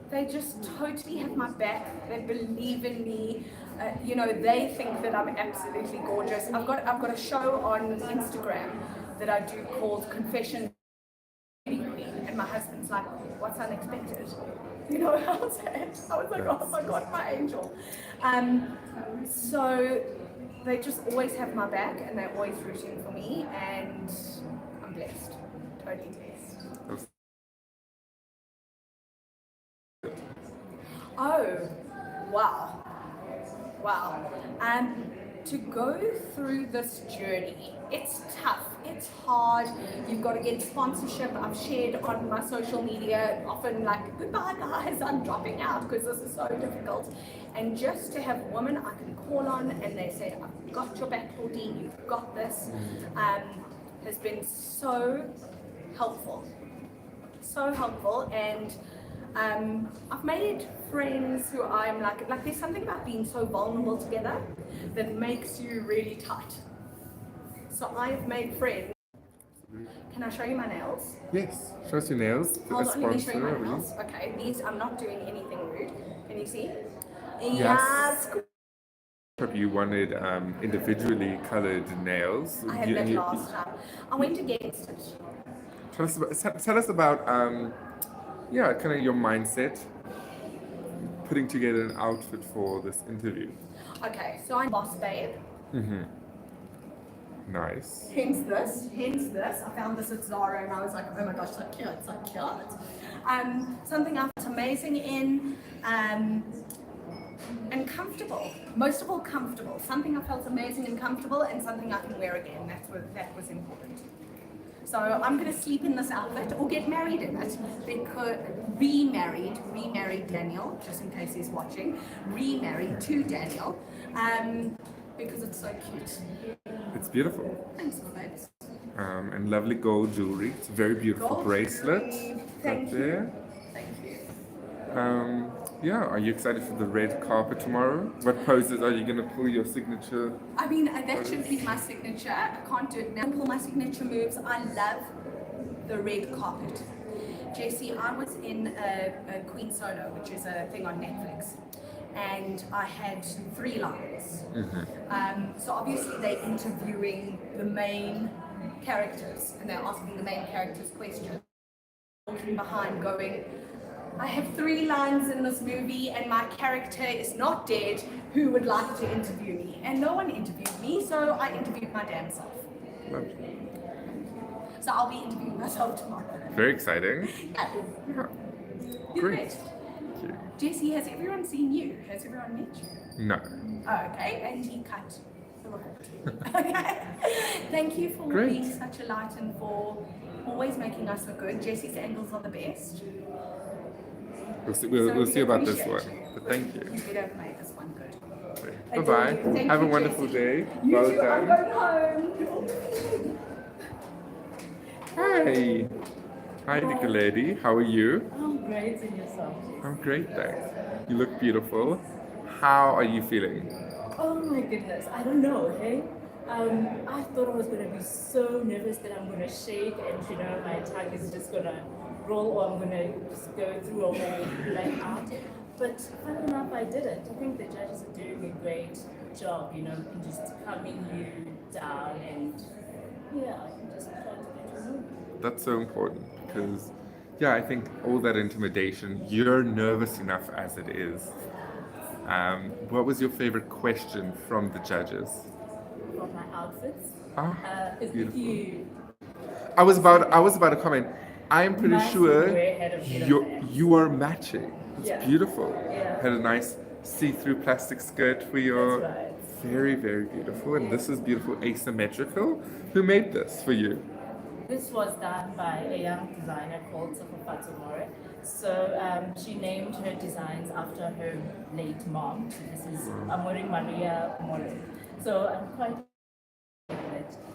They just totally have my back. They believe in me. You know, they think that I'm absolutely gorgeous. I've got a show on Instagram that I do called Confession Queen, and my husband's like, what's unexpected? You know, I was like, oh my God, my angel. So they just always have my back, and they're always rooting for me, and I'm blessed, totally blessed. Oh, wow. To go through this journey, it's tough, it's hard. You've got to get sponsorship. I've shared on my social media, often like, goodbye guys, I'm dropping out because this is so difficult. And just to have women I can call on and they say, I've got your back, Claudine, you've got this, has been so helpful. So helpful. And I've made friends who I'm like there's something about being so vulnerable together that makes you really tight. So I've made friends. Can I show you my nails? Yes, show us your nails. Hold on, let me show you my nails. Okay, these, I'm not doing anything rude. Can you see? Yes. You wanted individually colored nails. I had that last time. I went against it. Tell us about kind of your mindset putting together an outfit for this interview. Okay, so I'm boss babe. Nice. Hence this. I found this at Zara and I was like, oh my gosh, so cute. Something I felt amazing in, and comfortable. Most of all, comfortable. Something I felt amazing and comfortable, and something I can wear again. That was important. So I'm going to sleep in this outfit or get married in it, because remarried Daniel, just in case he's watching, remarried to Daniel, because it's so cute. It's beautiful. Thanks, babes. And lovely gold jewelry. It's a very beautiful Gold bracelet. Thank you. There. Thank you. Are you excited for the red carpet tomorrow? What poses are you going to pull your signature? I mean, that should be my signature. I can't do it now. Pull my signature moves. I love the red carpet. Jessie, I was in a Queen Solo, which is a thing on Netflix, and I had 3 lines. So obviously they're interviewing the main characters, and they're asking the main characters questions. Walking behind going, I have 3 lines in this movie and my character is not dead. Who would like to interview me? And no one interviewed me, so I interviewed my damn self. Lovely. So I'll be interviewing myself tomorrow. Very exciting. Yeah. Great. Great. Thank you. Jesse, has everyone seen you? Has everyone met you? No. Oh, okay, and he cut the report. Okay. Thank you for Great. being such a light and for always making us look good. Jesse's angles are the best. We'll So see we about this appreciate one. you. But thank you. You better have made this one good. Bye bye. Thank Have a you, wonderful Jessie. day. You Well too. I'm done. going home. Hi. Hi, Nicolady. How are you? I'm great in yourself. I'm great, thanks. You look beautiful. How are you feeling? Oh my goodness, I don't know, hey? I thought I was gonna be so nervous that I'm gonna shake and my tongue is just gonna roll or I'm gonna just go through a whole blackout. But fun enough, I didn't. I think the judges are doing a great job, in just calming you down and just trying to get to know you. That's so important because, yeah, I think all that intimidation, you're nervous enough as it is. What was your favorite question from the judges? From my outfits. Is Beautiful. you I was about to comment. I'm pretty My sure Swimwear had a bit of that. you are matching. It's Yeah. beautiful. Yeah. Had a nice see-through plastic skirt for your. That's right. Very, very beautiful. And this is beautiful asymmetrical. Who made this for you? This was done by a young designer called Sophia More. So she named her designs after her late mom. So this is Amori Maria More. So I'm quite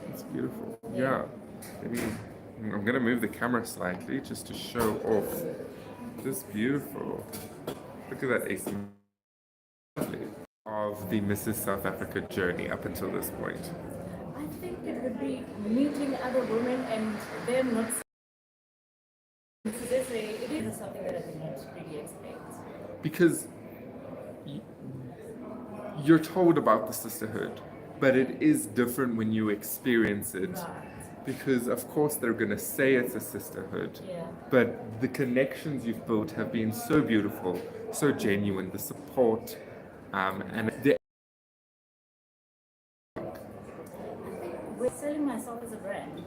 It's beautiful. Yeah. Maybe I'm gonna move the camera slightly just to show off this beautiful. Look at that asymmetry of the Mrs. South Africa journey up until this point. I think it would be meeting other women and them not so they say it is something that I did not really expect. Because you're told about the sisterhood, but it is different when you experience it. Because of course they're gonna say it's a sisterhood, Yeah. but the connections you've built have been so beautiful, so genuine. The support, and the We're selling myself as a brand.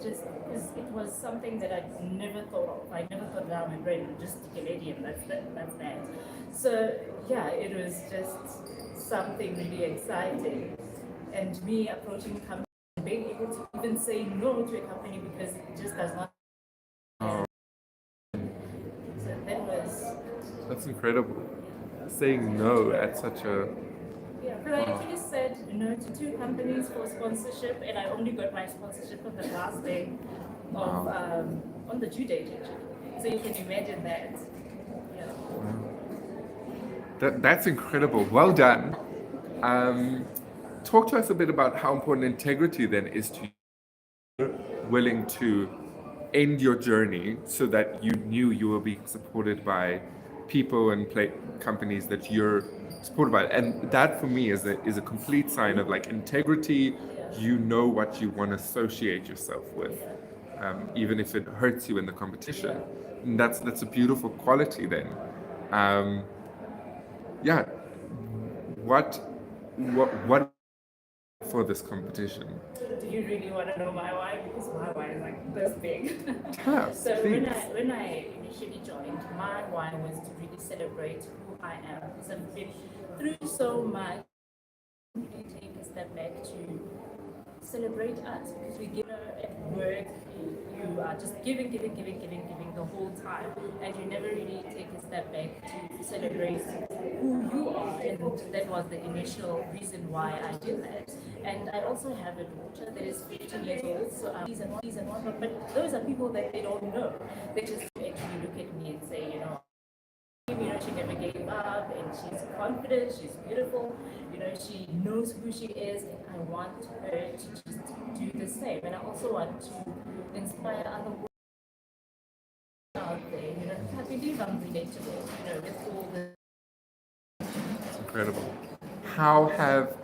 Just because it was something that I never thought of. I never thought that I'm a brand, just a Canadian, that's that. So yeah, it was just something really exciting. And me approaching company, being able to even say no to a company because it just does not. So that was. that's incredible. Saying no at such a Yeah, because I actually said no to 2 companies for sponsorship, and I only got my sponsorship on the last day of on the due date actually. So you can imagine that. Yeah. that's incredible. Well done. Talk to us a bit about how important integrity then is to you, willing to end your journey so that you knew you were being supported by people and companies that you're supported by. And that for me is a complete sign of like integrity. You know what you want to associate yourself with, even if it hurts you in the competition. And that's a beautiful quality then. Yeah. What for this competition? Do you really want to know my why? Because my why is like this big. Tell us, So please. when I initially joined, my why was to really celebrate who I am. Because I've been through so much. Really take a step back to celebrate us because we give at work, you are just giving the whole time, and you never really take a step back to celebrate who you are, and that was the initial reason why I did that. And I also have a daughter that is 15 years old, so these and whatnot, but those are people that they don't know. They just actually look at me and say, she never gave up and she's confident, she's beautiful, she knows who she is, and I want her to just do the same. And I also want to inspire other women out there, I believe I'm relatable, with all the. It's incredible. How have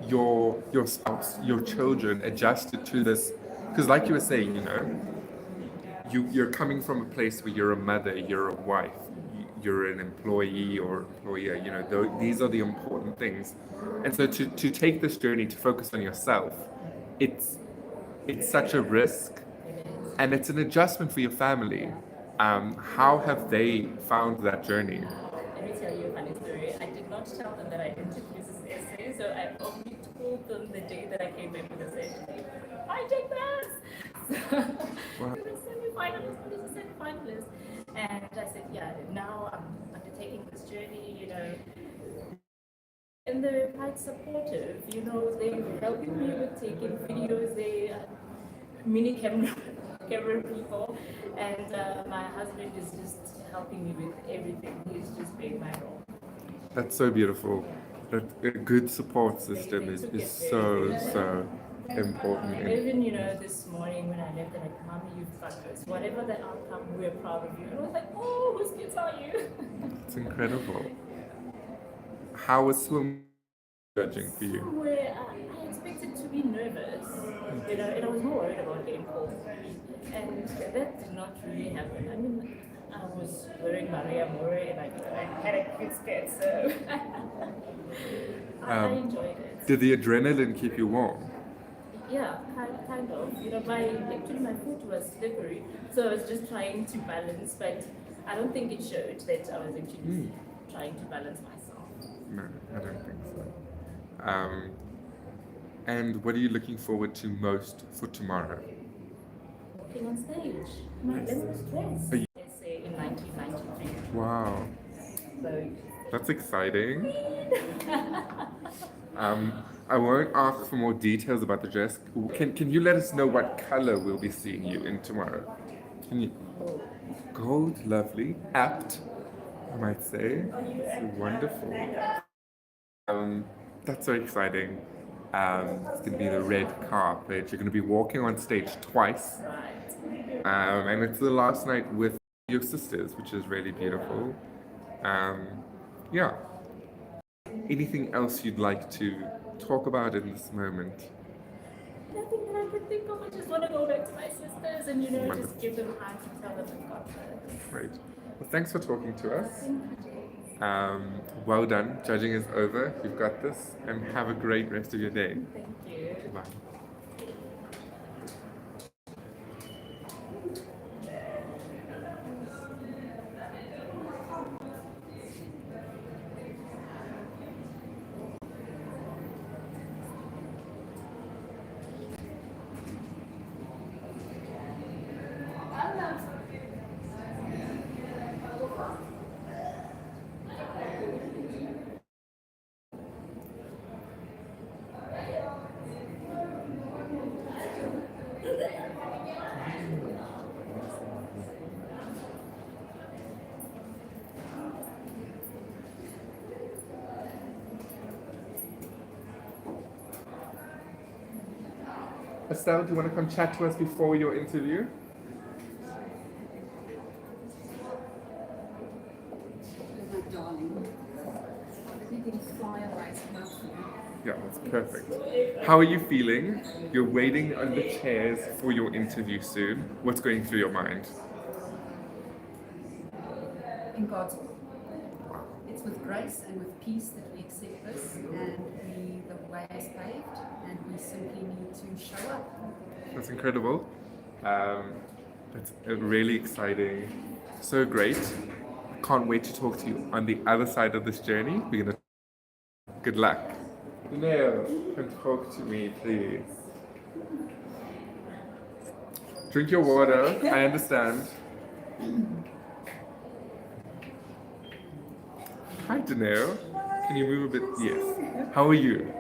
your spouse, your children adjusted to this? Because like you were saying, you're coming from a place where you're a mother, you're a wife, you're an employee or employer, these are the important things. And so to take this journey to focus on yourself, it's such a risk, and it's an adjustment for your family. How have they found that journey? Let me tell you a funny story. I did not tell them that I entered Mrs. Essay, so I only told them the day that I came back with a session. I did this! So, Wow. it was semi-finalist, but it's a semi-finalist. And I said, yeah, now I'm undertaking this journey, you know. And they're quite supportive, you know, they're helping me with taking videos, they mini camera people, and my husband is just helping me with everything. He's just playing my role. That's so beautiful. That a good support system is so important. And even, you know, this morning when I left, they're like, Mommy, you've got this. Whatever the outcome, we're proud of you. And I was like, oh, whose kids are you? It's incredible. How was swim judging for you? Where I expected to be nervous, you know, and I was more worried about getting cold. And that did not really happen. I mean, I was wearing Maria More and I had a cute skirt, so I enjoyed it. Did the adrenaline keep you warm? Yeah, kind of. You know, actually my foot was slippery, so I was just trying to balance, but I don't think it showed that I was actually trying to balance myself. No, I don't think so. And what are you looking forward to most for tomorrow? Walking on stage. My limitless dress. Are you- Essay in 1993. Wow, So that's exciting. I won't ask for more details about the dress. Can you let us know what color we'll be seeing you in tomorrow? Can you? Gold, lovely, apt, I might say. It's wonderful. That's so exciting. It's going to be the red carpet. You're going to be walking on stage twice. And it's the last night with your sisters, which is really beautiful. Yeah. Anything else you'd like to talk about in this moment? nothing that I could think of. I just want to go back to my sisters and, you know, Wonderful. just give them time to tell them we've got this. Great. Well, thanks for talking to us. Well done. Judging is over. You've got this. And have a great rest of your day. Thank you. Bye. Estelle, do you want to come chat to us before your interview? My darling. Everything fly away so Yeah, that's perfect. How are you feeling? You're waiting on the chairs for your interview soon. What's going through your mind? in God's will. It's with grace and with peace that we accept this, and the way is paved, and we simply need to show up. That's incredible. It's really exciting. So great. I can't wait to talk to you on the other side of this journey. We're gonna. Good luck. No, come talk to me, please. Drink your water. I understand. Hi, Danelle. Can you move a bit? Yes. How are you?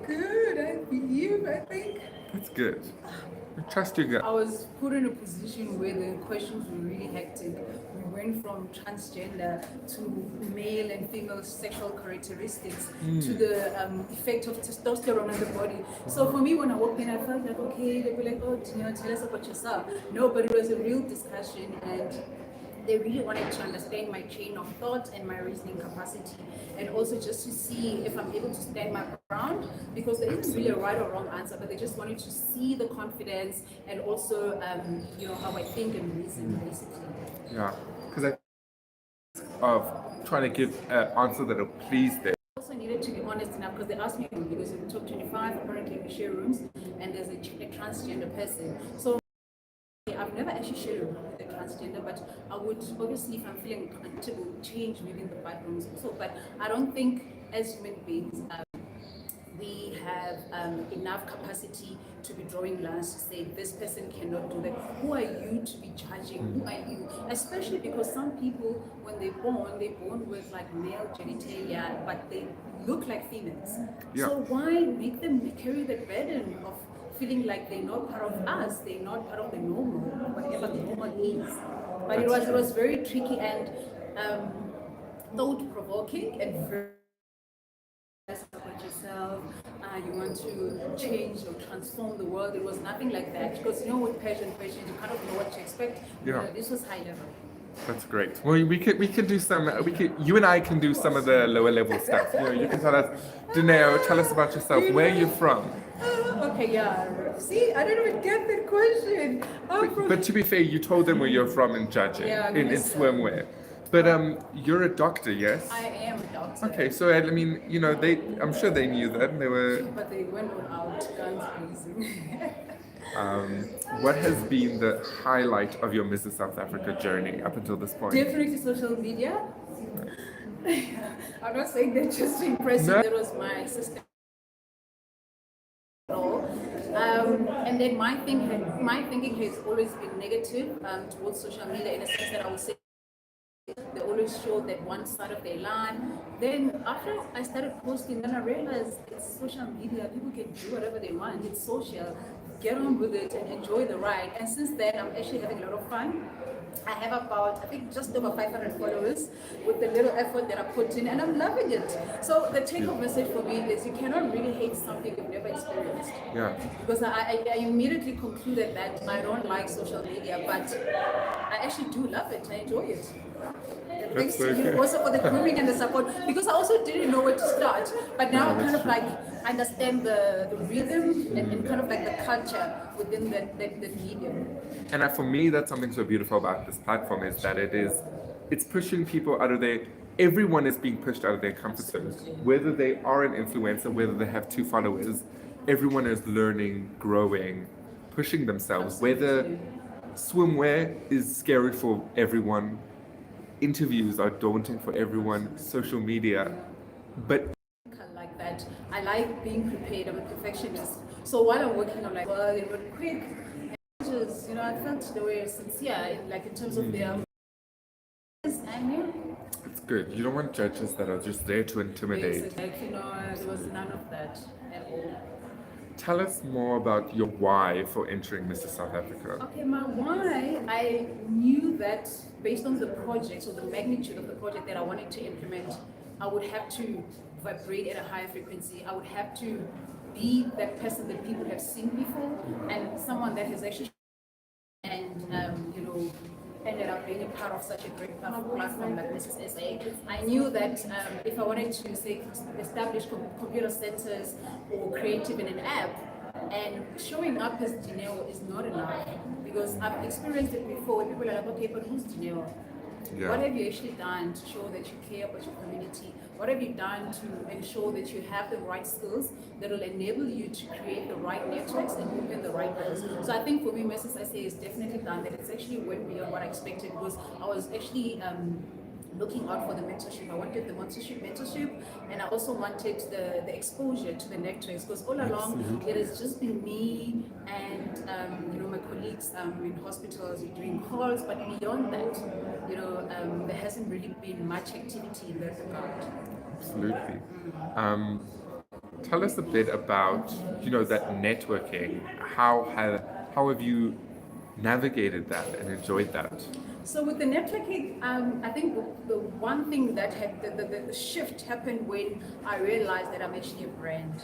Good, I believe, I think. That's good. I trust you, girl. I was put in a position where the questions were really hectic. We went from transgender to male and female sexual characteristics to the effect of testosterone on the body. So for me, when I walked in, I felt like, okay, they'd be like, oh, tell us about yourself. No, but it was a real discussion, and they really wanted to understand my chain of thought and my reasoning capacity, and also just to see if I'm able to stand my ground, because there isn't really a right or wrong answer, but they just wanted to see the confidence and also, how I think and reason, basically. Yeah, because of trying to give an answer that'll please them. I also needed to be honest enough, because they asked me, because in top 25, apparently we share rooms, and there's a transgender person. So I've never actually shared a room with a transgender, but I would obviously, if I'm feeling comfortable, change within the bathrooms also. But I don't think as human beings, we have enough capacity to be drawing lines to say this person cannot do that. Who are you to be judging? Who are you? Especially because some people, when they're born with like male genitalia, but they look like females. Yeah. So why make them carry the burden of feeling like they're not part of us, they're not part of the normal, whatever the normal is. But it was very tricky and thought-provoking and very about yourself, you want to change or transform the world. It was nothing like that because with pageant, you kind of know what to expect. Yeah. This was high level. That's great. Well, we can do some. You and I can do some of the lower level stuff. You can tell us, Daneo, tell us about yourself. Where are you from? Okay, yeah. See, I don't even get that question. But to be fair, you told them where you're from in judging, in swimwear. But you're a doctor, yes? I am a doctor. Okay, so I mean, I'm sure they knew that. They were. But they went all out, guns blazing. What has been the highlight of your Mrs. South Africa journey up until this point? Definitely social media. I'm not saying that just to impress you. That was my sister. And then my thinking has always been negative towards social media in a sense that I would say they always show that one side of their life. Then after I started posting, then I realized it's social media. People can do whatever they want. It's social. Get on with it and enjoy the ride. And since then, I'm actually having a lot of fun. I have about, I think, just over 500 followers with the little effort that I put in, and I'm loving it. So the take-home message for me is you cannot really hate something you've never experienced. Yeah. Because I immediately concluded that I don't like social media, but I actually do love it. I enjoy it. Thanks to you also for the grooming and the support, because I also didn't know where to start. But now I kind of like understand the rhythm and kind of like the culture within that medium. And for me, that's something so beautiful about this platform is that it's pushing people out of everyone is being pushed out of their comfort zone. Whether they are an influencer, whether they have 2 followers, everyone is learning, growing, pushing themselves. Whether swimwear is scary for everyone, interviews are daunting for everyone, social media, but like that. I like being prepared. I'm a perfectionist. So while I'm working, I'm like, well, they were quick. And I felt they were sincere, in terms of their. And yeah. It's good. You don't want judges that are just there to intimidate. Yes, there was none of that at all. Tell us more about your why for entering Mrs. South Africa. Okay, my why, I knew that based on the project, or the magnitude of the project that I wanted to implement, I would have to vibrate at a higher frequency. I would have to be that person that people have seen before, and someone that has actually ended up being a part of such a great platform like Mrs. SA. I knew that if I wanted to, say, establish computer centers or creative in an app, and showing up as Janelle is not enough, because I've experienced it before. People are like, okay, but who's Janelle? Yeah. What have you actually done to show that you care about your community? What have you done to ensure that you have the right skills that will enable you to create the right networks and open the right doors? So I think for me, Mrs. SA has definitely done that. It's actually went beyond what I expected, because I was actually looking out for the mentorship. I wanted the mentorship, and I also wanted the exposure to the networks, because all along it has just been me and my colleagues in hospitals doing calls, but beyond that, there hasn't really been much activity in that regard. Absolutely. Tell us a bit about that networking. How have you navigated that and enjoyed that? So with the networking, I think the one thing that had the shift happened when I realized that I'm actually a brand.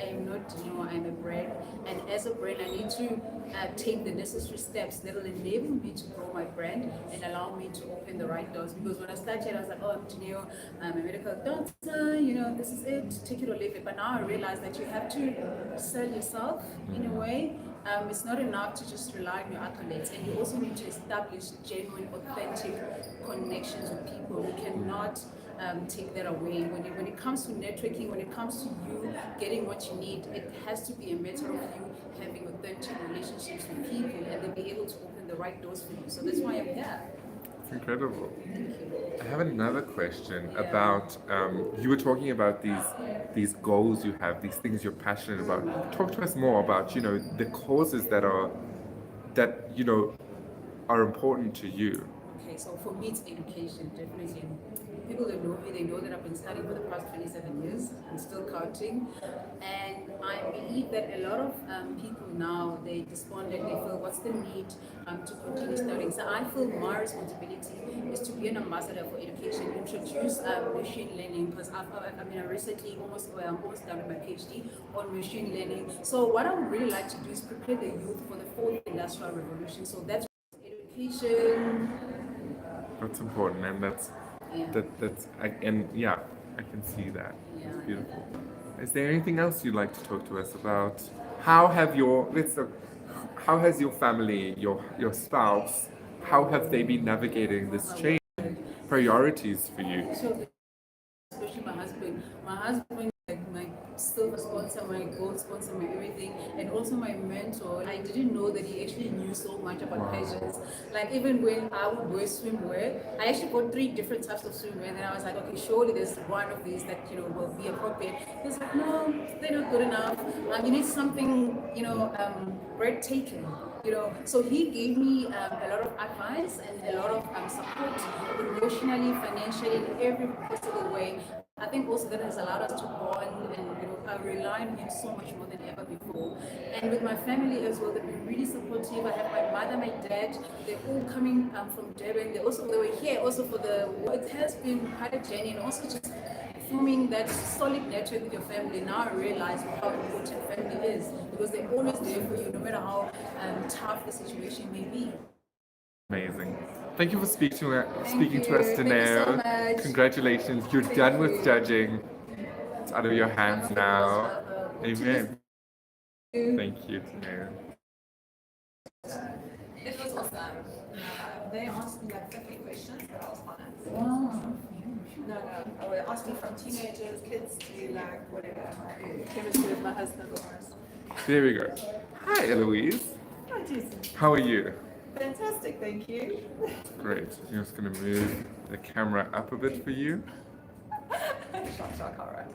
I'm not, I'm a brand, and as a brand, I need to take the necessary steps that will enable me to grow my brand and allow me to open the right doors. Because when I started, I was like, oh, I'm a medical doctor, this is it, take it or leave it. But now I realize that you have to sell yourself in a way. It's not enough to just rely on your accolades, and you also need to establish genuine, authentic connections with people. You cannot take that away. When it comes to networking, when it comes to you getting what you need, it has to be a matter of you having authentic relationships with people and then be able to open the right doors for you. So that's why I'm here. It's incredible. I have another question about you were talking about these goals you have, these things you're passionate about. Talk to us more about the causes that are important to you. Okay, so for me, it's education, definitely. People that know me, they know that I've been studying for the past 27 years. I'm still counting. And I believe that a lot of people now, they despondent, they feel, what's the need to continue studying? So I feel my responsibility is to be an ambassador for education, introduce machine learning, because I recently I'm almost done with my PhD on machine learning. So what I would really like to do is prepare the youth for the fourth industrial revolution. So that's education. That's important, and I can see that. It's beautiful. Is there anything else you'd like to talk to us about? How has your family, your spouse, how have they been navigating this change? Priorities for you? So, especially my husband. My husband, like my silver sponsor, my gold sponsor, my everything, and also my mentor. I didn't know that he actually knew so much about pageants. Like even when I would wear swimwear, I actually bought 3 different types of swimwear, and then I was like, okay, surely there's one of these that will be appropriate. He's like, no, they're not good enough. You need something, breathtaking. So he gave me a lot of advice and a lot of support, emotionally, financially, in every possible way. I think also that has allowed us to bond, and I rely on him so much more than ever before. And with my family as well, they've been really supportive. I have my mother, my dad, they're all coming from Durban. They were here also for it has been quite a journey, and also just forming that solid network with your family. Now I realize how important family is, because they're always there for you, no matter how tough the situation may be. Amazing. Thank you for speaking to us, Thank you so Danae. much. Congratulations. You're done with judging. It's out of your hands now. Amen. Thank you, Danae. It was awesome. They asked me like 50 questions, but I was fine. No, I would ask me from teenagers, kids to like whatever. Chemistry with my husband or There we go. Hi, Eloise. Hi, Jason. How are you? Fantastic, thank you. Great. I'm just going to move the camera up a bit for you. Shock, alright.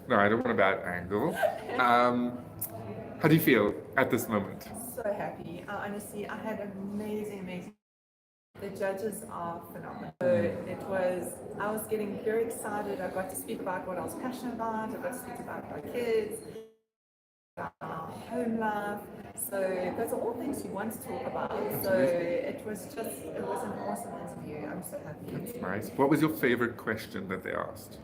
No, I don't want a bad angle. How do you feel at this moment? So happy. Honestly, I had amazing. The judges are phenomenal. So I was getting very excited. I got to speak about what I was passionate about. I got to speak about my kids, about home life. So those are all things you want to talk about. So it was an awesome interview. I'm so happy. That's nice. What was your favorite question that they asked?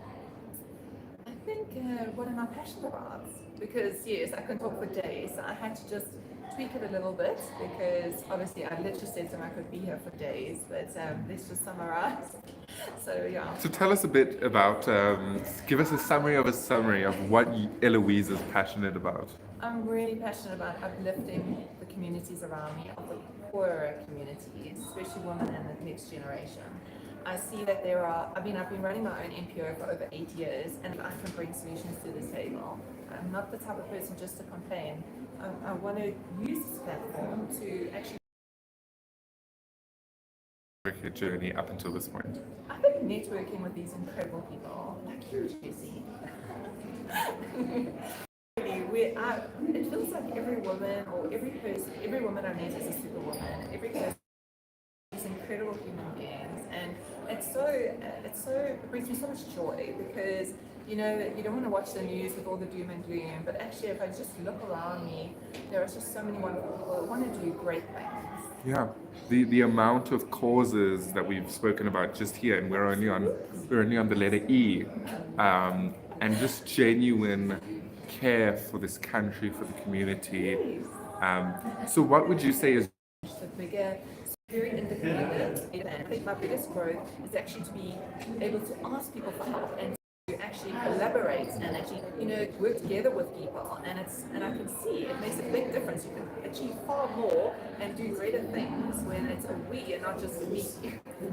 I think, what am I passionate about? Because yes, I can talk for days. I had to just tweak it a little bit, because obviously I literally said to them I could be here for days, but let's just summarize. So yeah. So tell us a bit about, give us a summary of what Eloise is passionate about. I'm really passionate about uplifting the communities around me, of the poorer communities, especially women and the next generation. I see that I've been running my own NPO for over 8 years, and I can bring solutions to the table. I'm not the type of person just to complain. I want to use this platform to actually Your journey up until this point. I've been networking with these incredible people, like you, Jessie. It feels like every woman or every woman I meet is a superwoman. Every person is incredible human beings, and it brings me so much joy, because you don't want to watch the news with all the doom and gloom, but actually if I just look around me, there are just so many wonderful people that want to do great things. Yeah, the amount of causes that we've spoken about just here, and we're only on the letter E, and just genuine care for this country, for the community. So what would you say is The bigger, very independent, and I think my biggest growth is actually to be able to ask people for help and to actually actually collaborate and actually, work together with people. And I can see it makes a big difference. You can achieve far more and do greater things when it's a we and not just a me.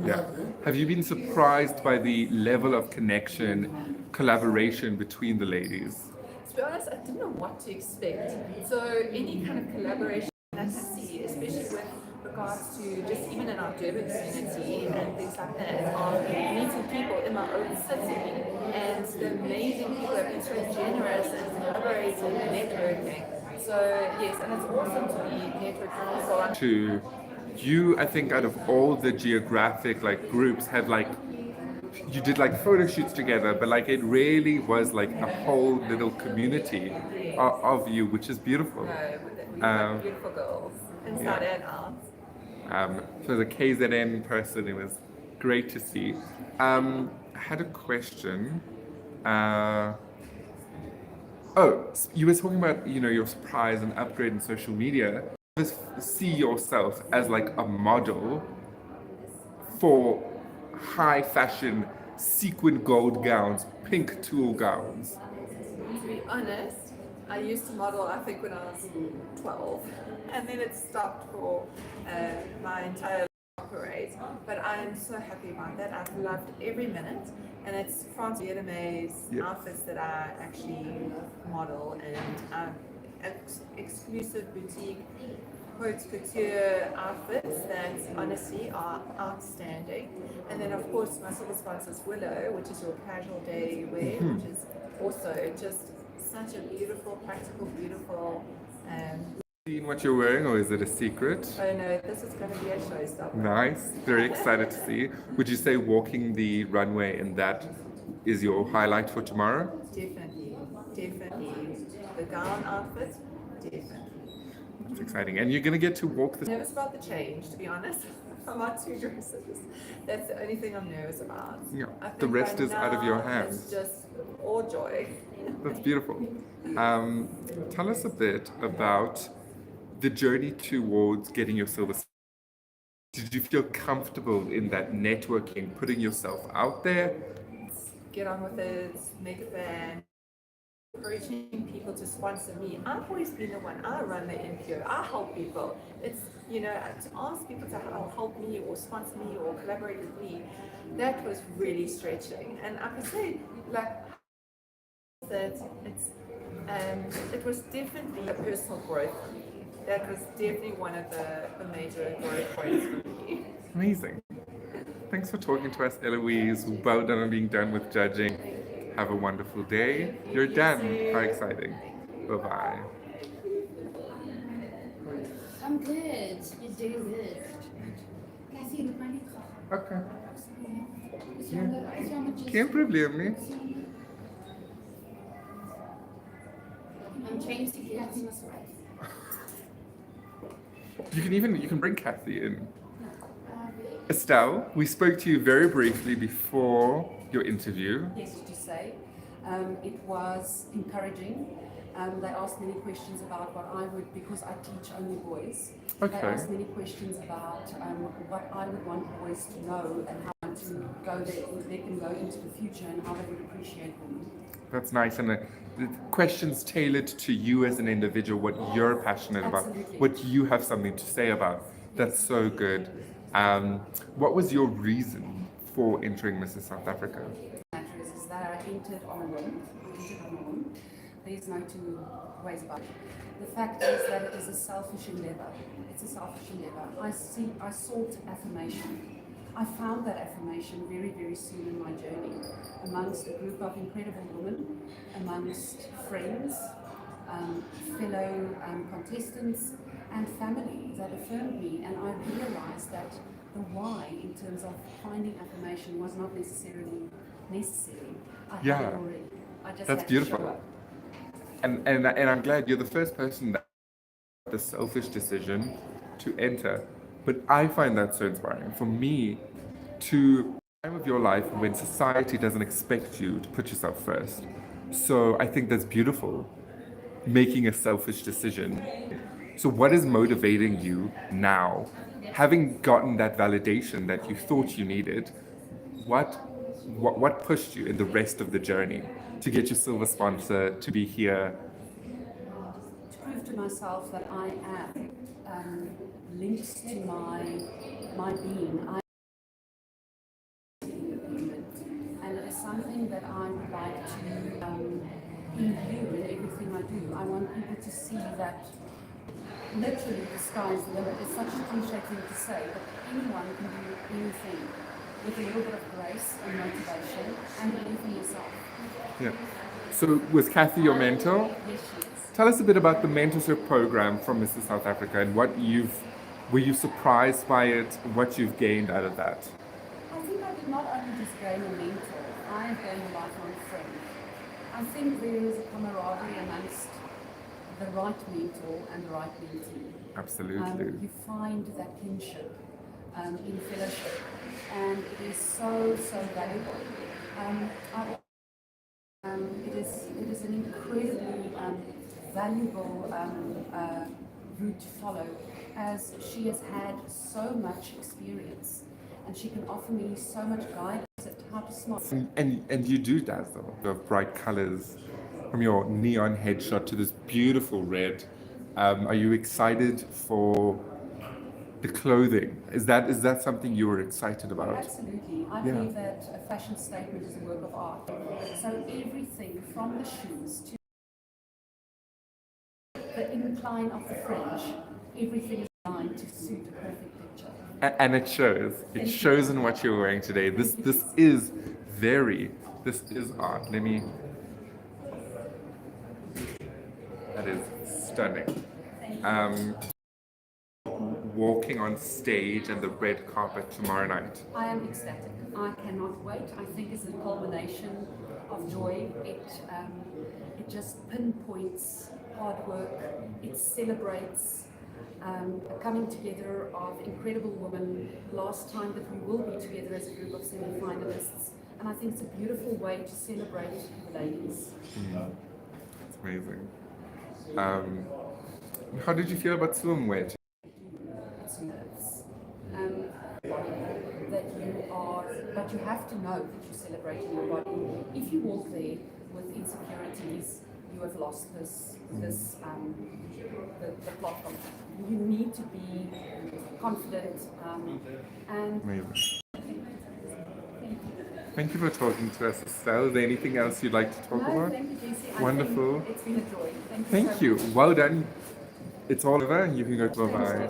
Yeah. Have you been surprised by the level of connection, collaboration between the ladies? To be honest, I didn't know what to expect. So any kind of collaboration that I see, especially with regards to just even in our Durban community and things like that, of meeting people in my own city, and the amazing people have been so generous and collaborating and networking. So yes, and it's awesome to be networking with people. To you, I think out of all the geographic groups have you did photo shoots together, but it really was a whole little community of you, which is beautiful. We've got beautiful girls inside and out. For the KZN person, it was great to see. I had a question. You were talking about your surprise and upgrade in social media. Just see yourself as a model for high fashion sequin gold gowns, pink tulle gowns. To be honest, I used to model, I think, when I was 12, and then it stopped for my entire operate. But I'm so happy about that. I've loved every minute, and it's France Vietnamese outfits that I actually model, and exclusive boutique haute couture outfits that honestly are outstanding. And then of course my super sponsor is Willow, which is your casual day wear, which is also just such a beautiful, practical, beautiful. Seen what you're wearing, or is it a secret? Oh no, this is going to be a showstopper. Nice, very excited to see. Would you say walking the runway in that is your highlight for tomorrow? Definitely. The gown outfit, definitely. It's exciting. And you're going to get to walk the... I'm nervous about the change, to be honest. I'm on 2 dresses. That's the only thing I'm nervous about. Yeah, the rest is out of your hands. It's just all joy. That's beautiful. Tell us a bit about the journey towards getting your silver. Did you feel comfortable in that networking, putting yourself out there? Get on with it, make a band. Encouraging people to sponsor me. I've always been the one. I run the NPO. I help people. It's to ask people to help me or sponsor me or collaborate with me. That was really stretching, and I could say that it was definitely a personal growth for me. That was definitely one of the major growth points for me. Amazing. Thanks for talking to us, Eloise. Well done on being done with judging. Have a wonderful day. You're done. How exciting. Bye-bye. I'm good. You're doing good. Cassie, look my Ok. Geen probleem nie. I'm trying to get Cassie right. You can bring Kathy in. Estelle, we spoke to you very briefly before your interview. Yes, to say. It was encouraging. They asked many questions about what I would, because I teach only boys. Okay. They asked many questions about what I would want boys to know and how to go there, they can go into the future and how they would appreciate women. That's nice. And the questions tailored to you as an individual, what you're passionate about, what you have something to say about. That's so good. What was your reason for entering Mrs. South Africa? Is that I entered on a whim. There's no two ways about it. The fact is that it is a selfish endeavor. It's a selfish endeavor. I sought affirmation. I found that affirmation very, very soon in my journey, amongst a group of incredible women, amongst friends, fellow contestants, and family that affirmed me. And I realized that the why, in terms of finding affirmation, was not necessarily necessary. I had it already. I just That's had beautiful. to show up. And I'm glad you're the first person that made the selfish decision to enter. But I find that so inspiring. For me, to a time of your life when society doesn't expect you to put yourself first. So I think that's beautiful, making a selfish decision. So what is motivating you now? Having gotten that validation that you thought you needed, what what pushed you in the rest of the journey to get your silver sponsor, to be here? To prove to myself that I am linked to my being. I am independent, and it is something that I would like to imbue in everything I do. I want people to see that literally the sky's the limit. It's such a cliche thing to say, but anyone can do anything with a little bit of grace and motivation and believe in yourself. Yeah. So was Kathy your mentor? Yes, she is. Tell us a bit about the mentorship program from Mrs. South Africa and were you surprised by it, what you've gained out of that? I think I did not only just gain a mentor, I have gained a lifelong friend. I think there is a camaraderie amongst the right mentor and the right mentee. Absolutely. You find that kinship in fellowship, and it is so valuable. It is an incredibly valuable route to follow, as she has had so much experience, and she can offer me so much guidance at how to smart. And you do dazzle. The bright colors, from your neon headshot to this beautiful red. Are you excited for the clothing? Is that something you were excited about? Absolutely. I believe that a fashion statement is a work of art. So everything from the shoes to the incline of the fringe, everything is designed to suit a perfect picture. And it shows. It shows in what you're wearing today. This is art. That is stunning. Walking on stage and the red carpet tomorrow night. I am ecstatic. I cannot wait. I think it's a culmination of joy. It just pinpoints hard work. It celebrates a coming together of incredible women. Last time that we will be together as a group of semi-finalists. And I think it's a beautiful way to celebrate the ladies. It's amazing. How did you feel about Swimwear? But you have to know that you're celebrating your body. If you walk there with insecurities, you have lost the plot from it. You need to be confident and Amazing. Thank you for talking to us, Estelle. Is there anything else you'd like to talk about? Thank you, JC. Wonderful. It's been a joy. Thank you. Well done. It's all over. You can go to bye-bye.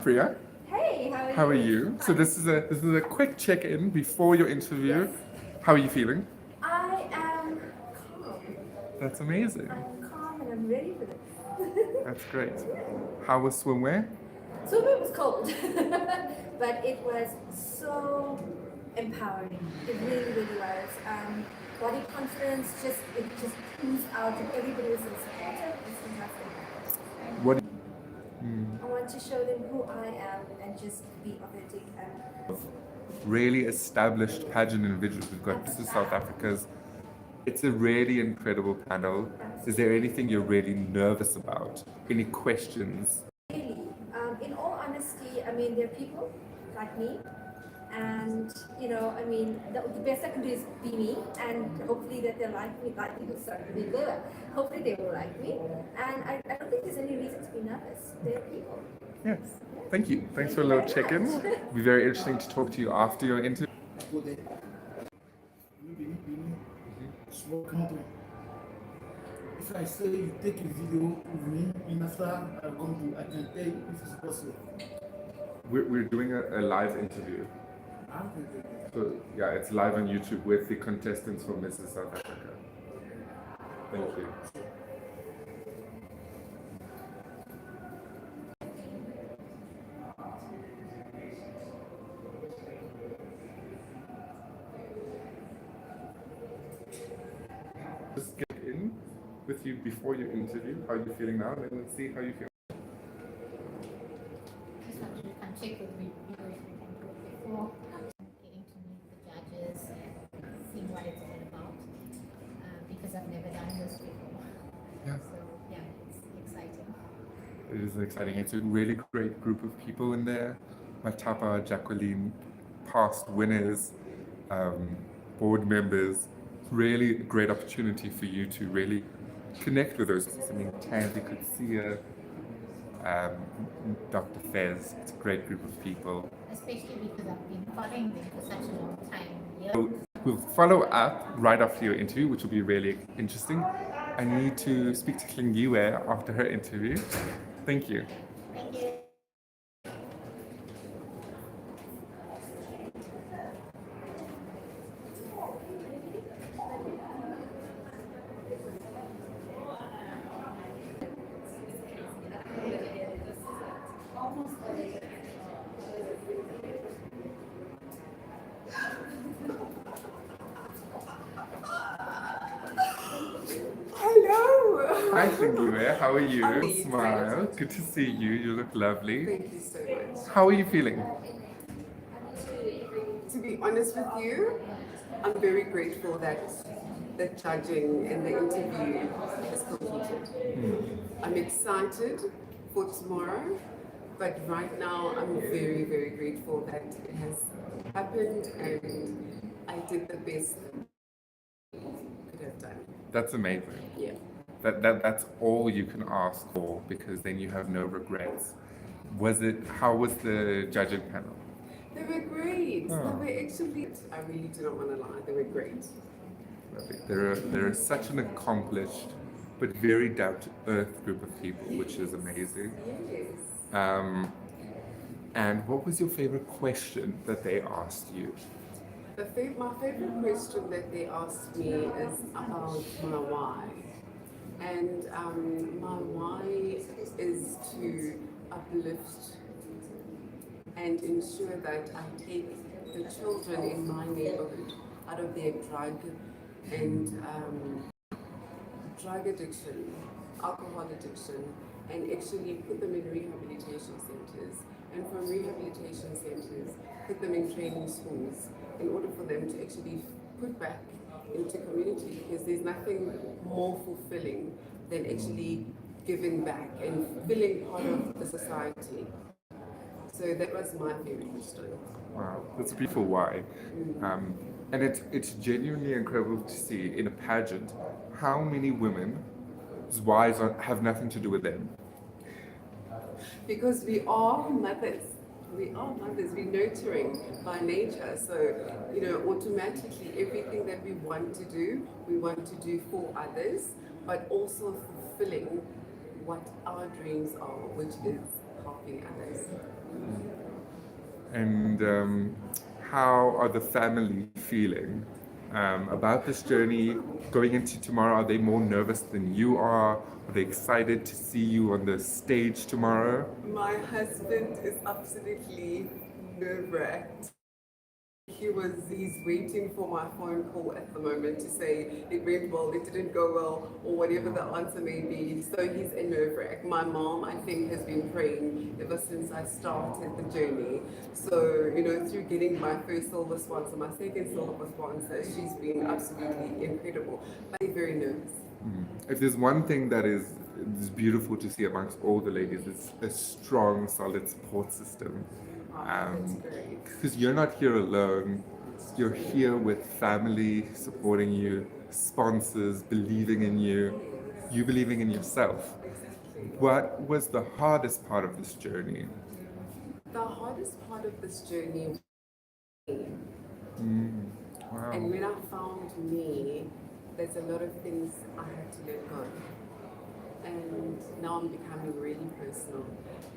Priya, Hey, how are you? So this is a quick check-in before your interview. Yes. How are you feeling? I am calm. That's amazing. I'm calm and I'm ready for this. That's great. How was swimwear? Swimwear was cold, but it was so empowering. It really, really was. Body confidence, it just oozed out, and everybody was so supportive. It's fantastic. What? I want to show them who I am and just be authentic. Really established pageant individuals. We've got Mrs. South Africa's. It's a really incredible panel. Is there anything you're really nervous about? Any questions? Really, in all honesty, I mean, they're people like me. And, the best I can do is be me, and hopefully that they'll like me, hopefully they will like me. And I don't think there's any reason to be nervous. They're people. Yes. Thank you. Thanks for a little check-in. It'll be very interesting to talk to you after your interview. Small country. If if I say you take a video with me, in after I'm going to, I can tell you if it's possible. We're doing a live interview. So yeah, it's live on YouTube with the contestants from Mrs. South Africa. Thank you. Just get in with you before your interview, how you're feeling now, and then see how you feel. Just wanted to come check with you if we can do it before. Getting to meet the judges and see what it's all about. Because I've never done this before. Yeah. So yeah, it's exciting. It is exciting. It's a really great group of people in there. Matapa, Jacqueline, past winners, board members. Really great opportunity for you to really connect with those. I mean, Tansy could see her, Dr. Fez. It's a great group of people. Especially because I've been following them for such a long time. Yeah. So we'll follow up right after your interview, which will be really interesting. I need to speak to Klingiwe after her interview. Thank you. Thank you. Hello. Hi, Klingiwe. How are you? How are you? Smile. Good to see you. You look lovely. Thank you so much. How are you feeling? To be honest with you, I'm very grateful that the judging and the interview is completed. I'm excited for tomorrow, but right now I'm very, very grateful that it has happened and I did the best I could have done. That's amazing. Yeah. That's all you can ask for, because then you have no regrets. How was the judging panel? They were great. Oh. They were actually, I really do not want to lie, they were great. Lovely. They're such an accomplished but very down-to-earth group of people, which is amazing. Yes. And what was your favorite question that they asked you? My favorite question that they asked me is about my why. And my why is to uplift and ensure that I take the children in my neighborhood out of their drug addiction, alcohol addiction, and actually put them in rehabilitation centers. And from rehabilitation centers, put them in training schools in order for them to actually put back into community, because there's nothing more fulfilling than actually giving back and feeling part of the society. So that was my favorite question. Wow, that's a beautiful why. And it's genuinely incredible to see in a pageant how many women's whys have nothing to do with them. Because we are mothers. We're nurturing by nature. So, automatically everything that we want to do for others, but also fulfilling what our dreams are, which is helping others. And how are the family feeling about this journey going into tomorrow? Are they more nervous than you are? Are they excited to see you on the stage tomorrow? My husband is absolutely nerve-wracked. He's waiting for my phone call at the moment to say it went well, it didn't go well, or whatever the answer may be. So he's a nerve-wrack. My mom, I think, has been praying ever since I started the journey. So, through getting my first silver sponsor, my second silver sponsor, she's been absolutely incredible. But I'm very nervous. If there's one thing that is beautiful to see amongst all the ladies, it's a strong, solid support system. Because you're not here alone, you're here with family supporting you, sponsors believing in you, you believing in yourself. What was the hardest part of this journey? The hardest part of this journey was me. Wow. And when I found me, there's a lot of things I had to let go. and now I'm becoming really personal.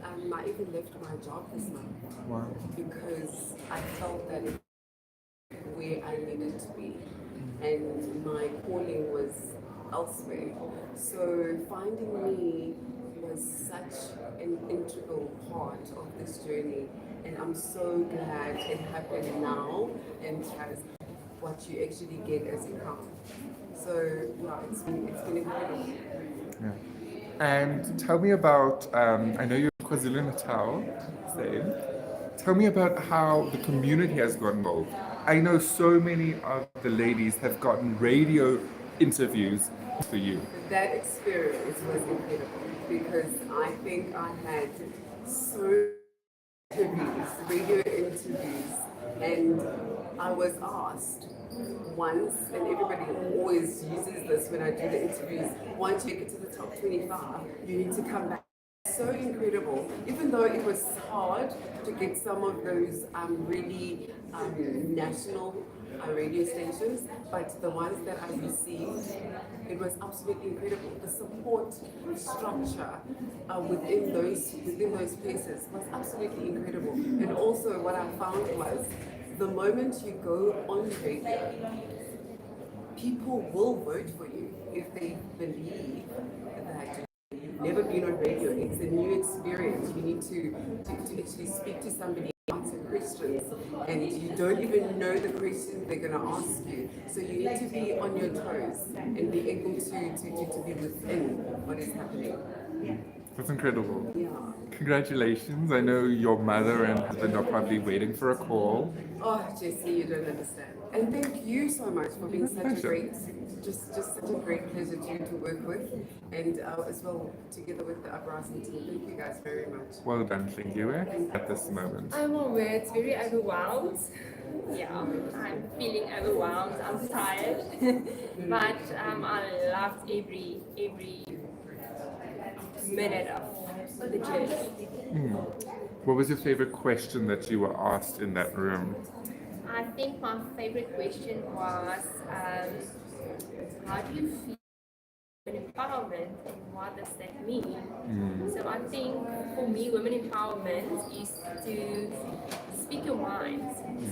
I even left my job this month Wow. because I felt that it was where I needed to be, and my calling was elsewhere. So finding me was such an integral part of this journey, and I'm so glad it happened now and has what you actually get as you come. So yeah, it's been incredible. Yeah. And tell me about, I know you're in KwaZulu-Natal, same. Tell me about how the community has got involved. I know so many of the ladies have gotten radio interviews for you. That experience was incredible because I think I had so interviews, radio interviews, and I was asked once, and everybody always uses this when I do the interviews, once you get to the top 25, you need to come back. So incredible, even though it was hard to get some of those really national radio stations, but the ones that I received, it was absolutely incredible. The support structure within those places was absolutely incredible. And also what I found was the moment you go on radio, people will vote for you if they believe that you've never been on radio. It's a new experience. You need to actually speak to somebody, answer questions, and you don't even know the questions they're going to ask you. So you need to be on your toes and be able to be within what is happening. That's incredible. Yeah. Congratulations. I know your mother and husband are probably waiting for a call. Oh, Jessie, you don't understand. And thank you so much for being such a great, just such a great pleasure to work with, and as well together with the Uprising team. Thank you guys very much. Well done, Thingiwe, at this moment. I'm aware it's very overwhelmed. Yeah, I'm feeling overwhelmed. I'm tired, but I loved every minute of the journey. What was your favorite question that you were asked in that room? I think my favorite question was, how do you feel empowerment and what does that mean? So I think for me, women empowerment is to speak your mind.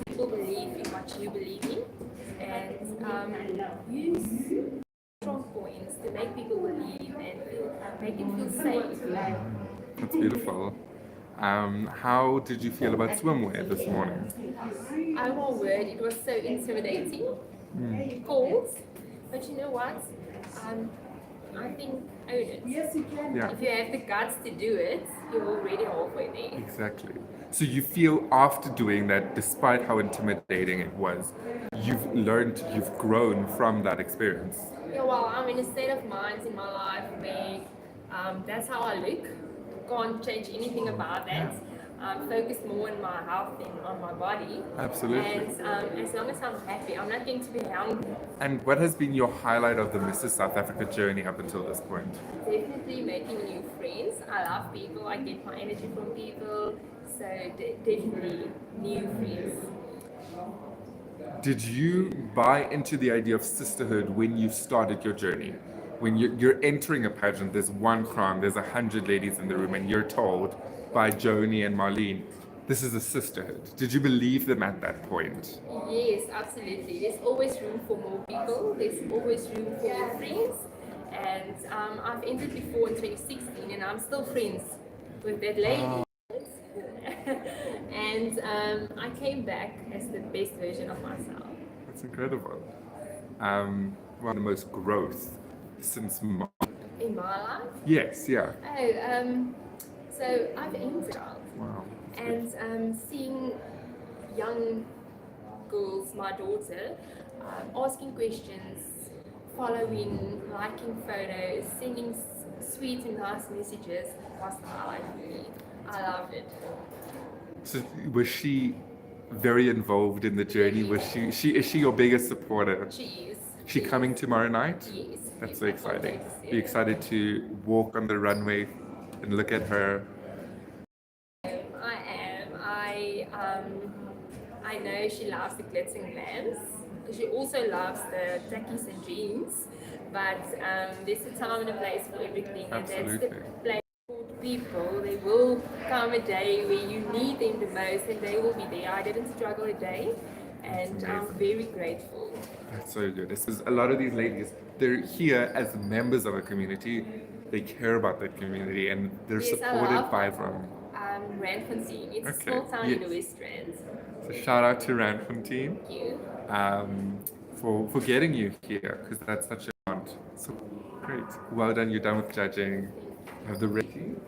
People believe in what you believe in, and use strong points to make people believe and make them feel safe. That's beautiful. How did you feel about swimwear this morning? I won't word, it was so intimidating, cold, but you know what? I think own it. Yes, you can. Yeah. If you have the guts to do it, you're already halfway there. Exactly. So you feel after doing that, despite how intimidating it was, you've learned, you've grown from that experience. Yeah, well, I'm in a state of mind in my life where that's how I look. Can't change anything about that. Focus more on my health and on my body. Absolutely. And as long as I'm happy, I'm not going to be hungry. And what has been your highlight of the Mrs. South Africa journey up until this point? Definitely making new friends. I love people. I get my energy from people. So definitely new friends. Did you buy into the idea of sisterhood when you started your journey? When you're entering a pageant, there's one crown, there's 100 ladies in the room, and you're told by Joni and Marlene, this is a sisterhood. Did you believe them at that point? Yes, absolutely. There's always room for more people. There's always room for more friends. And I've entered before in 2016, and I'm still friends with that lady. And I came back as the best version of myself. That's incredible. Well, the most growth since March. In my life? Yes, yeah. Oh, so I've entered. Wow. And seeing young girls, my daughter, asking questions, following, liking photos, sending sweet and nice messages was the highlight for me. I loved it. So was she very involved in the journey? Was is she your biggest supporter? She is. She coming tomorrow night? Yes. That's so exciting. Are you excited to walk on the runway and look at her? I am. I know she loves the glitz and glams. She also loves the tackies and jeans. but there's a time and a place for everything, and that's Absolutely. the place for people. There will come a day where you need them the most, and they will be there. I didn't struggle a day, and I'm very grateful. That's so good. This is a lot of these ladies, they're here as members of a community. They care about the community and they're Yes, I supported love by from. Randfontein. It's a Okay, small town in yes. the West Rand. So shout out to Randfontein Thank you. for getting you here because that's such a want. So great. Well done. You're done with judging. You have the rating.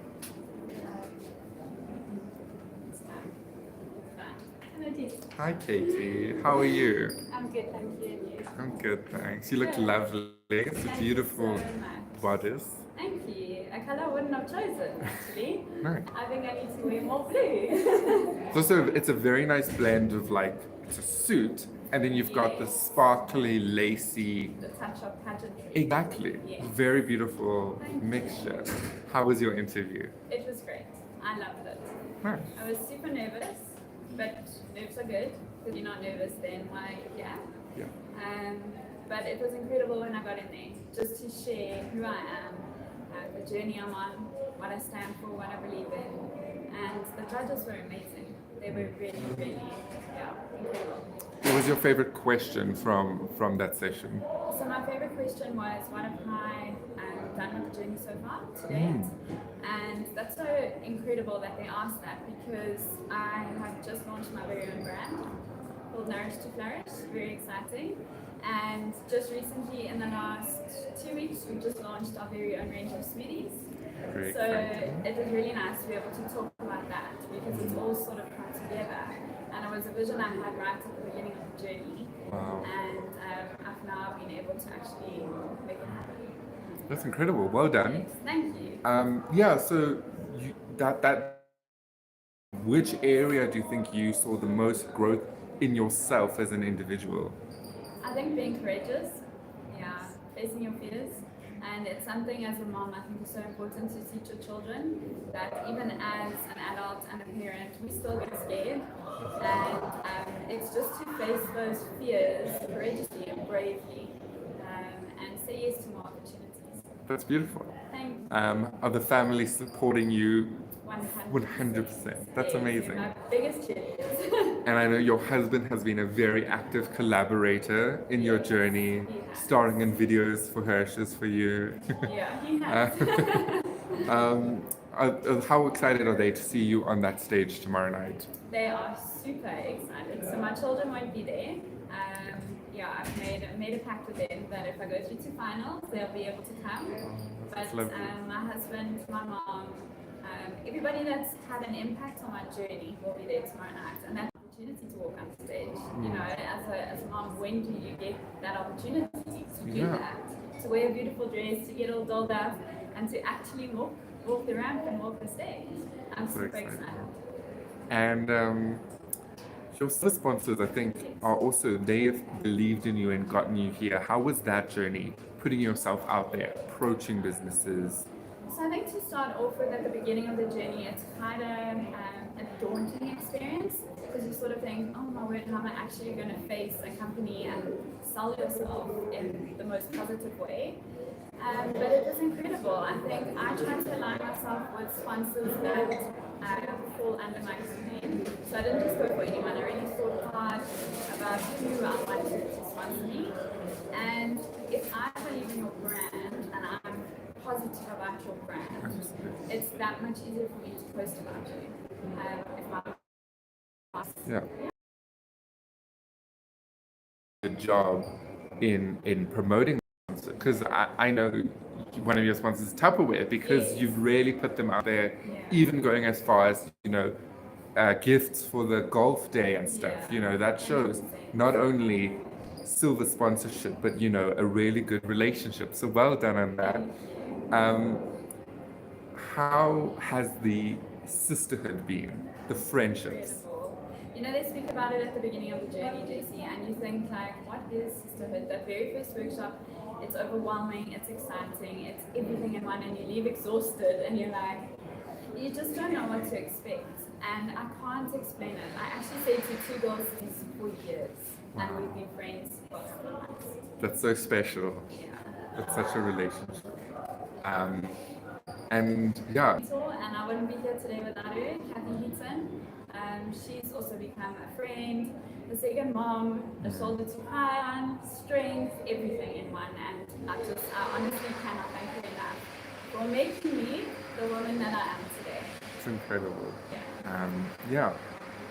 Hi Katie. How are you? I'm good, thank you. And you? I'm good, thanks. You look lovely. It's a Thank beautiful you so much. bodice. Thank you. A color I wouldn't have chosen, actually. No. I think I need to wear more blue. It's a very nice blend of like it's a suit and then you've got the sparkly, lacy. The touch of pageantry. Exactly. Yes. Very beautiful mixture. How was your interview? It was great. I loved it. Nice. I was super nervous, but nerves are good. If you're not nervous, then why, yeah. Yeah. But it was incredible when I got in there, just to share who I am, the journey I'm on, what I stand for, what I believe in. And the judges were amazing. They were really, really, incredible. What was your favorite question from that session? So my favorite question was, what have I done with the journey so far to date? And that's so incredible that they asked that because I have just launched my very own brand called Nourish to Flourish, very exciting. And just recently in the last 2 weeks, we just launched our very own range of smoothies. Very So exciting. it was really nice to be able to talk about that because it's all sort of come together. And it was a vision I had right at the beginning of the journey. Wow. And I've now been able to actually make it happen. That's incredible. Well done. Yes, thank you. Yeah, so which area do you think you saw the most growth in yourself as an individual? I think being courageous, facing your fears. And it's something as a mom I think is so important to teach your children that even as an adult and a parent, we still get scared. And it's just to face those fears courageously and bravely and say yes to more opportunities. That's beautiful. Thanks. Are the family supporting you 100%? 100%. That's Yes, amazing. my biggest cheerleaders. And I know your husband has been a very active collaborator in your journey, starring in videos for Hershey's for you. Yeah, he has. How excited are they to see you on that stage tomorrow night? They are super excited. So my children won't be there. I've made a pact with them that if I go through to finals, they'll be able to come. But my husband, my mom, everybody that's had an impact on my journey will be there tomorrow night. And that opportunity to walk on stage. You know, as a mom, when do you get that opportunity to do that? To wear a beautiful dress, to get all dolled up, and to actually walk the ramp and walk the stage. I'm super excited. And your sponsors, I think, are also, they've believed in you and gotten you here. How was that journey, putting yourself out there, approaching businesses? So I think to start off with at the beginning of the journey, it's kind of a daunting experience because you sort of think, oh my word, how am I actually going to face a company and sell yourself in the most positive way? But it was incredible. I think I tried to align myself with sponsors that fall under my campaign. So I didn't just go for anyone. I really thought hard about who I wanted to sponsor me. And if I believe in your brand and I'm positive about your brand, it's that much easier for me to post about you. Good job in promoting because I know one of your sponsors is Tupperware because you've really put them out there, even going as far as gifts for the golf day and stuff. You know, that shows not only silver sponsorship but a really good relationship. So well done on that. How has the sisterhood been, the friendships? You know, they speak about it at the beginning of the journey, JC, and you think like, what is sisterhood? That very first workshop, it's overwhelming, it's exciting, it's everything in one, and you leave exhausted, and you're like, you just don't know what to expect. And I can't explain it. I actually stayed to 2 girls for years, and we've been friends for 4 months. That's so special. Yeah. It's such a relationship. And yeah. And I wouldn't be here today without her, Kathy Heaton. She's also become a friend, a second mom, a shoulder to cry on, strength, everything in one. And I honestly cannot thank her enough for making me the woman that I am today. It's incredible. Yeah.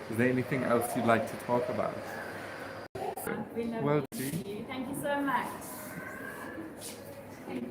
Is there anything else you'd like to talk about? We love Well, you. Thank you so much. Thank you.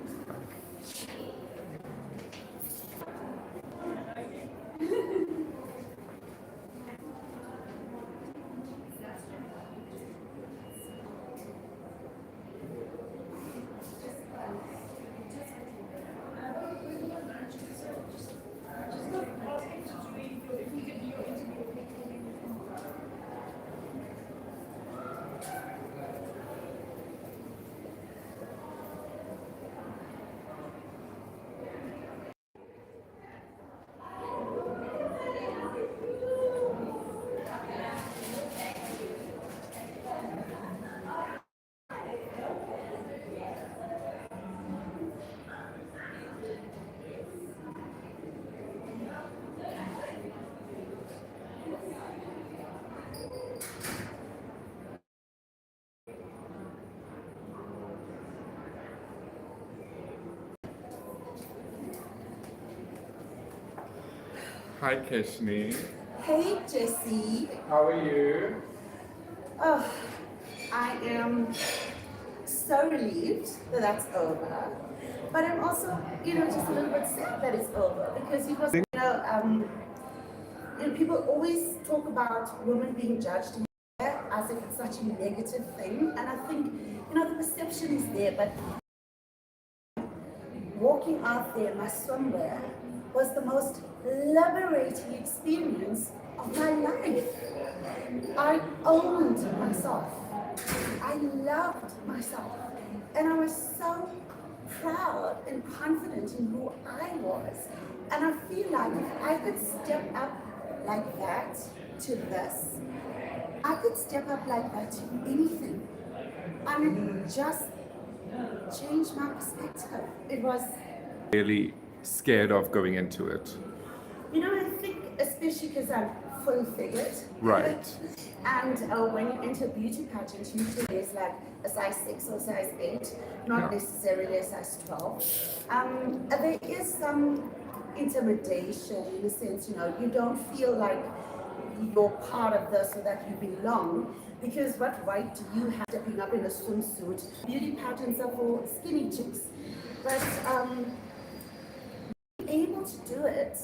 Hi, Keshni. Hey, Jessie. How are you? Oh, I am so relieved that that's over. But I'm also, just a little bit sad that it's over because it was, people always talk about women being judged as if it's such a negative thing. And I think, the perception is there, but walking out there in my swimwear was the most liberating experience of my life. I owned myself. I loved myself. And I was so proud and confident in who I was. And I feel like if I could step up like that to this, I could step up like that to anything. And just change my perspective. It was Really scared of going into it. I think especially because I'm full figured. Right. And when you enter a beauty pageant, usually there's like a size 6 or size 8, not necessarily a size 12. There is some intimidation in the sense, you don't feel like you're part of this or that you belong. Because what right do you have stepping up in a swimsuit? Beauty pageants are for skinny chicks. But being able to do it,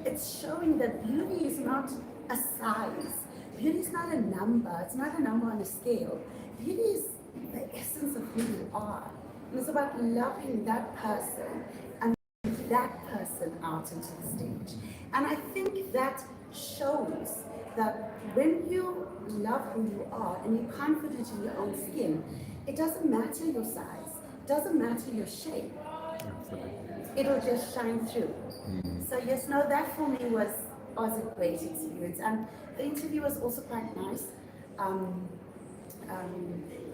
it's showing that beauty is not a size. Beauty is not a number. It's not a number on a scale. Beauty is the essence of who you are. And it's about loving that person and that person out into the stage. And I think that shows that when you love who you are and you're confident in your own skin, it doesn't matter your size, it doesn't matter your shape. It'll just shine through. So yes, no, that for me was a great experience. And the interview was also quite nice.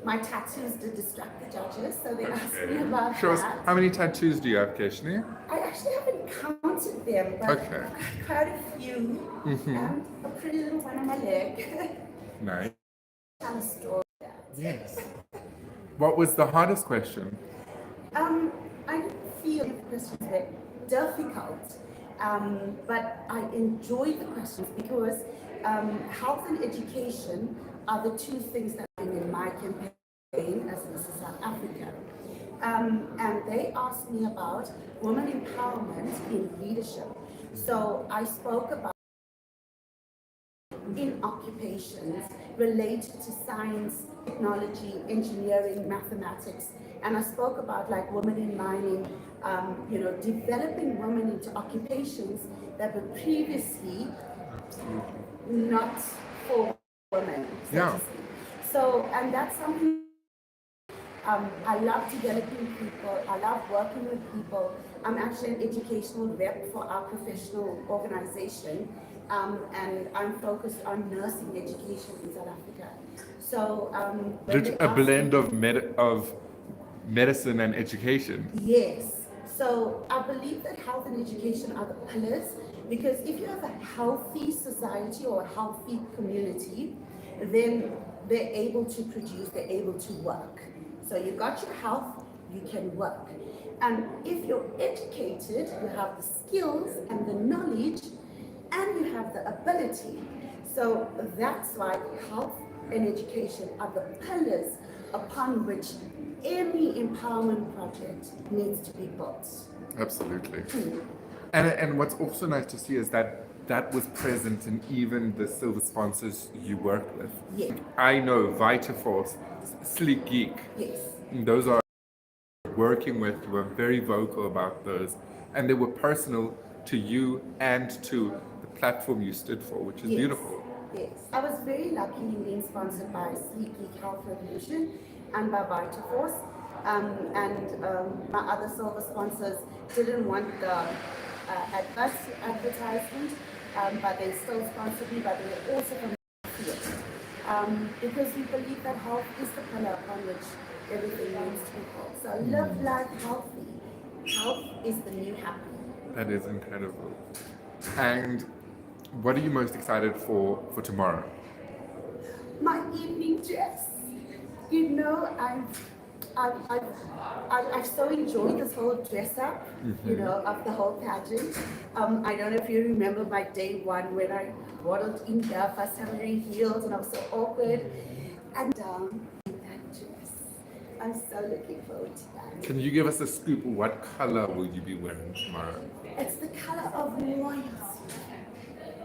My tattoos did distract the judges, so they asked me about that. How many tattoos do you have, Keshni? I actually haven't counted them, but I've got quite a few. And a pretty little one on my leg. Nice. Kind of store that. Yes. What was the hardest question? I didn't feel the questions were difficult, but I enjoyed the questions because health and education are the two things that are in my campaign as Mrs. South Africa. And they asked me about women empowerment in leadership. So I spoke about in occupations related to science, technology, engineering, mathematics. And I spoke about like women in mining, developing women into occupations that were previously not for women. So, and that's something I love developing people. I love working with people. I'm actually an educational rep for our professional organization. And I'm focused on nursing education in South Africa. So, a blend of medicine and education. Yes. So I believe that health and education are the pillars, because if you have a healthy society or a healthy community, then they're able to produce, they're able to work. So you got your health, you can work. And if you're educated, you have the skills and the knowledge, and you have the ability. So that's why health and education are the pillars upon which any empowerment project needs to be built. Absolutely. And what's also nice to see is that that was present in even the silver sponsors you work with. Yeah. I know Vitaforce, Sleek Geek. Yes. Those are working with, you were very vocal about those, and they were personal to you and to the platform you stood for, which is beautiful. Yes. I was very lucky in being sponsored by Sleek Geek Health Revolution and by Vitaforce. My other silver sponsors didn't want the advertisement, but they still sponsored me, but they were also from the field. Because we believe that health is the pillar upon which everything needs to be built. So live life healthy. Health is the new happy. That is incredible. And what are you most excited for tomorrow? My evening dress. You know, I've so enjoyed this whole dress up, you know, of the whole pageant. I don't know if you remember my day one when I waddled in there, first time wearing heels, and I was so awkward. And that dress, I'm so looking forward to that. Can you give us a scoop? What color will you be wearing tomorrow? It's the color of royalty.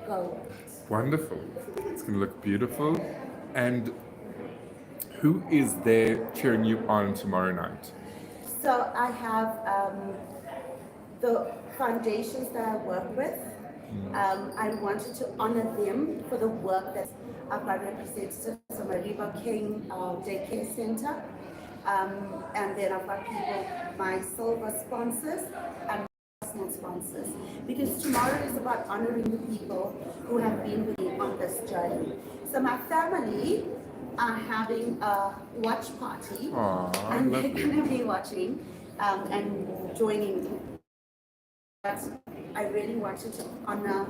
Gold. Wonderful. It's going to look beautiful. And who is there cheering you on tomorrow night? So I have the foundations that I work with. I wanted to honor them for the work that I've got representatives from Mariba King Daycare Center. And then I've got people, my silver sponsors and personal sponsors. Because tomorrow is about honoring the people who have been with me on this journey. So my family are having a watch party. Aww, and they're lovely. going to be watching and joining. But I really wanted to honor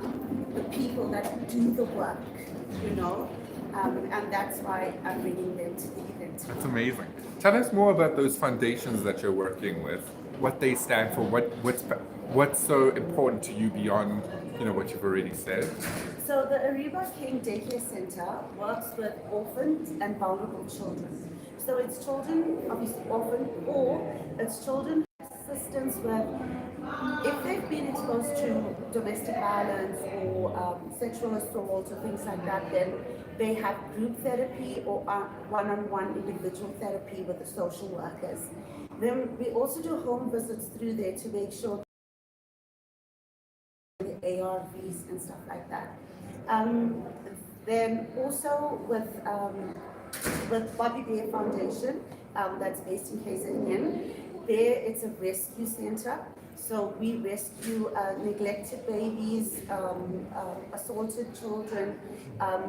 the people that do the work, you know, and that's why I'm bringing them to the event. That's amazing. Tell us more about those foundations that you're working with, what they stand for, what's so important to you beyond, you know, what you've already said. So the Ariba King Daycare Center works with orphans and vulnerable children. So it's children, obviously orphan, or it's children assistance with, if they've been exposed to domestic violence or sexual assault or things like that, then they have group therapy or one-on-one individual therapy with the social workers. Then we also do home visits through there to make sure the ARVs and stuff like that. Then also with Bobby Bear Foundation, that's based in KZN. There it's a rescue center. So we rescue neglected babies, assaulted children,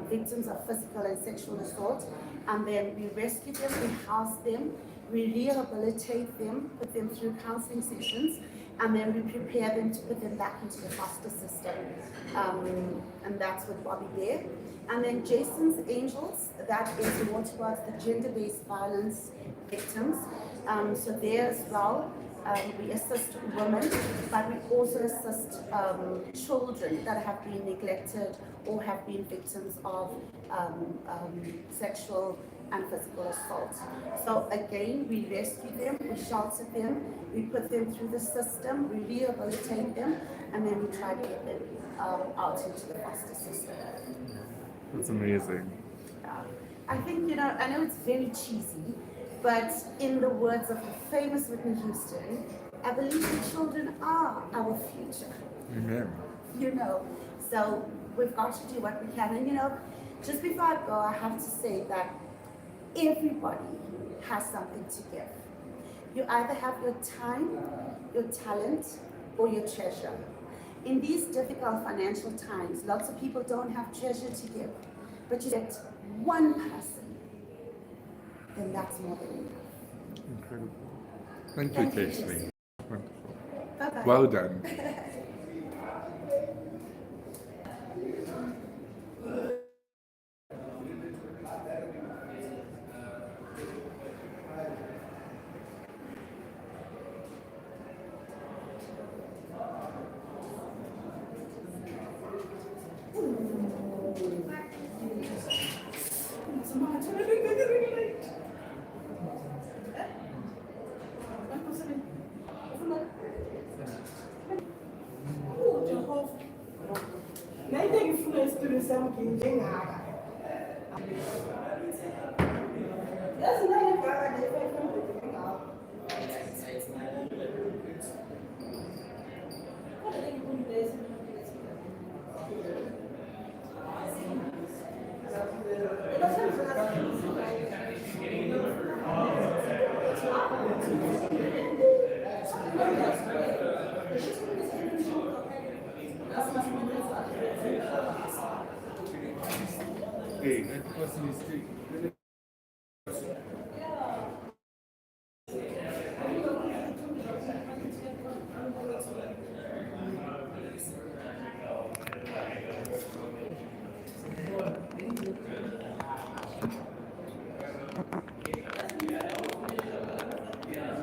victims of physical and sexual assault. And then we rescue them, we house them, we rehabilitate them, put them through counseling sessions, and then we prepare them to put them back into the foster system. And that's with Bobby Bear. And then Jason's Angels, that is more towards the gender-based violence victims. So there as well, we assist women, but we also assist children that have been neglected or have been victims of sexual and physical assault. So again, we rescue them, we shelter them, we put them through the system, we rehabilitate them, and then we try to get them out into the foster system. That's amazing. I think, you know, I know it's very cheesy, but in the words of the famous Whitney Houston, I believe the children are our future. Amen. You know, so we've got to do what we can. And you know, just before I go, I have to say that everybody has something to give. You either have your time, your talent, or your treasure. In these difficult financial times, lots of people don't have treasure to give, but you get one person, then that's more than enough. Incredible. Thank you, Keshri. Bye-bye. Well done. Hey, that person is sick.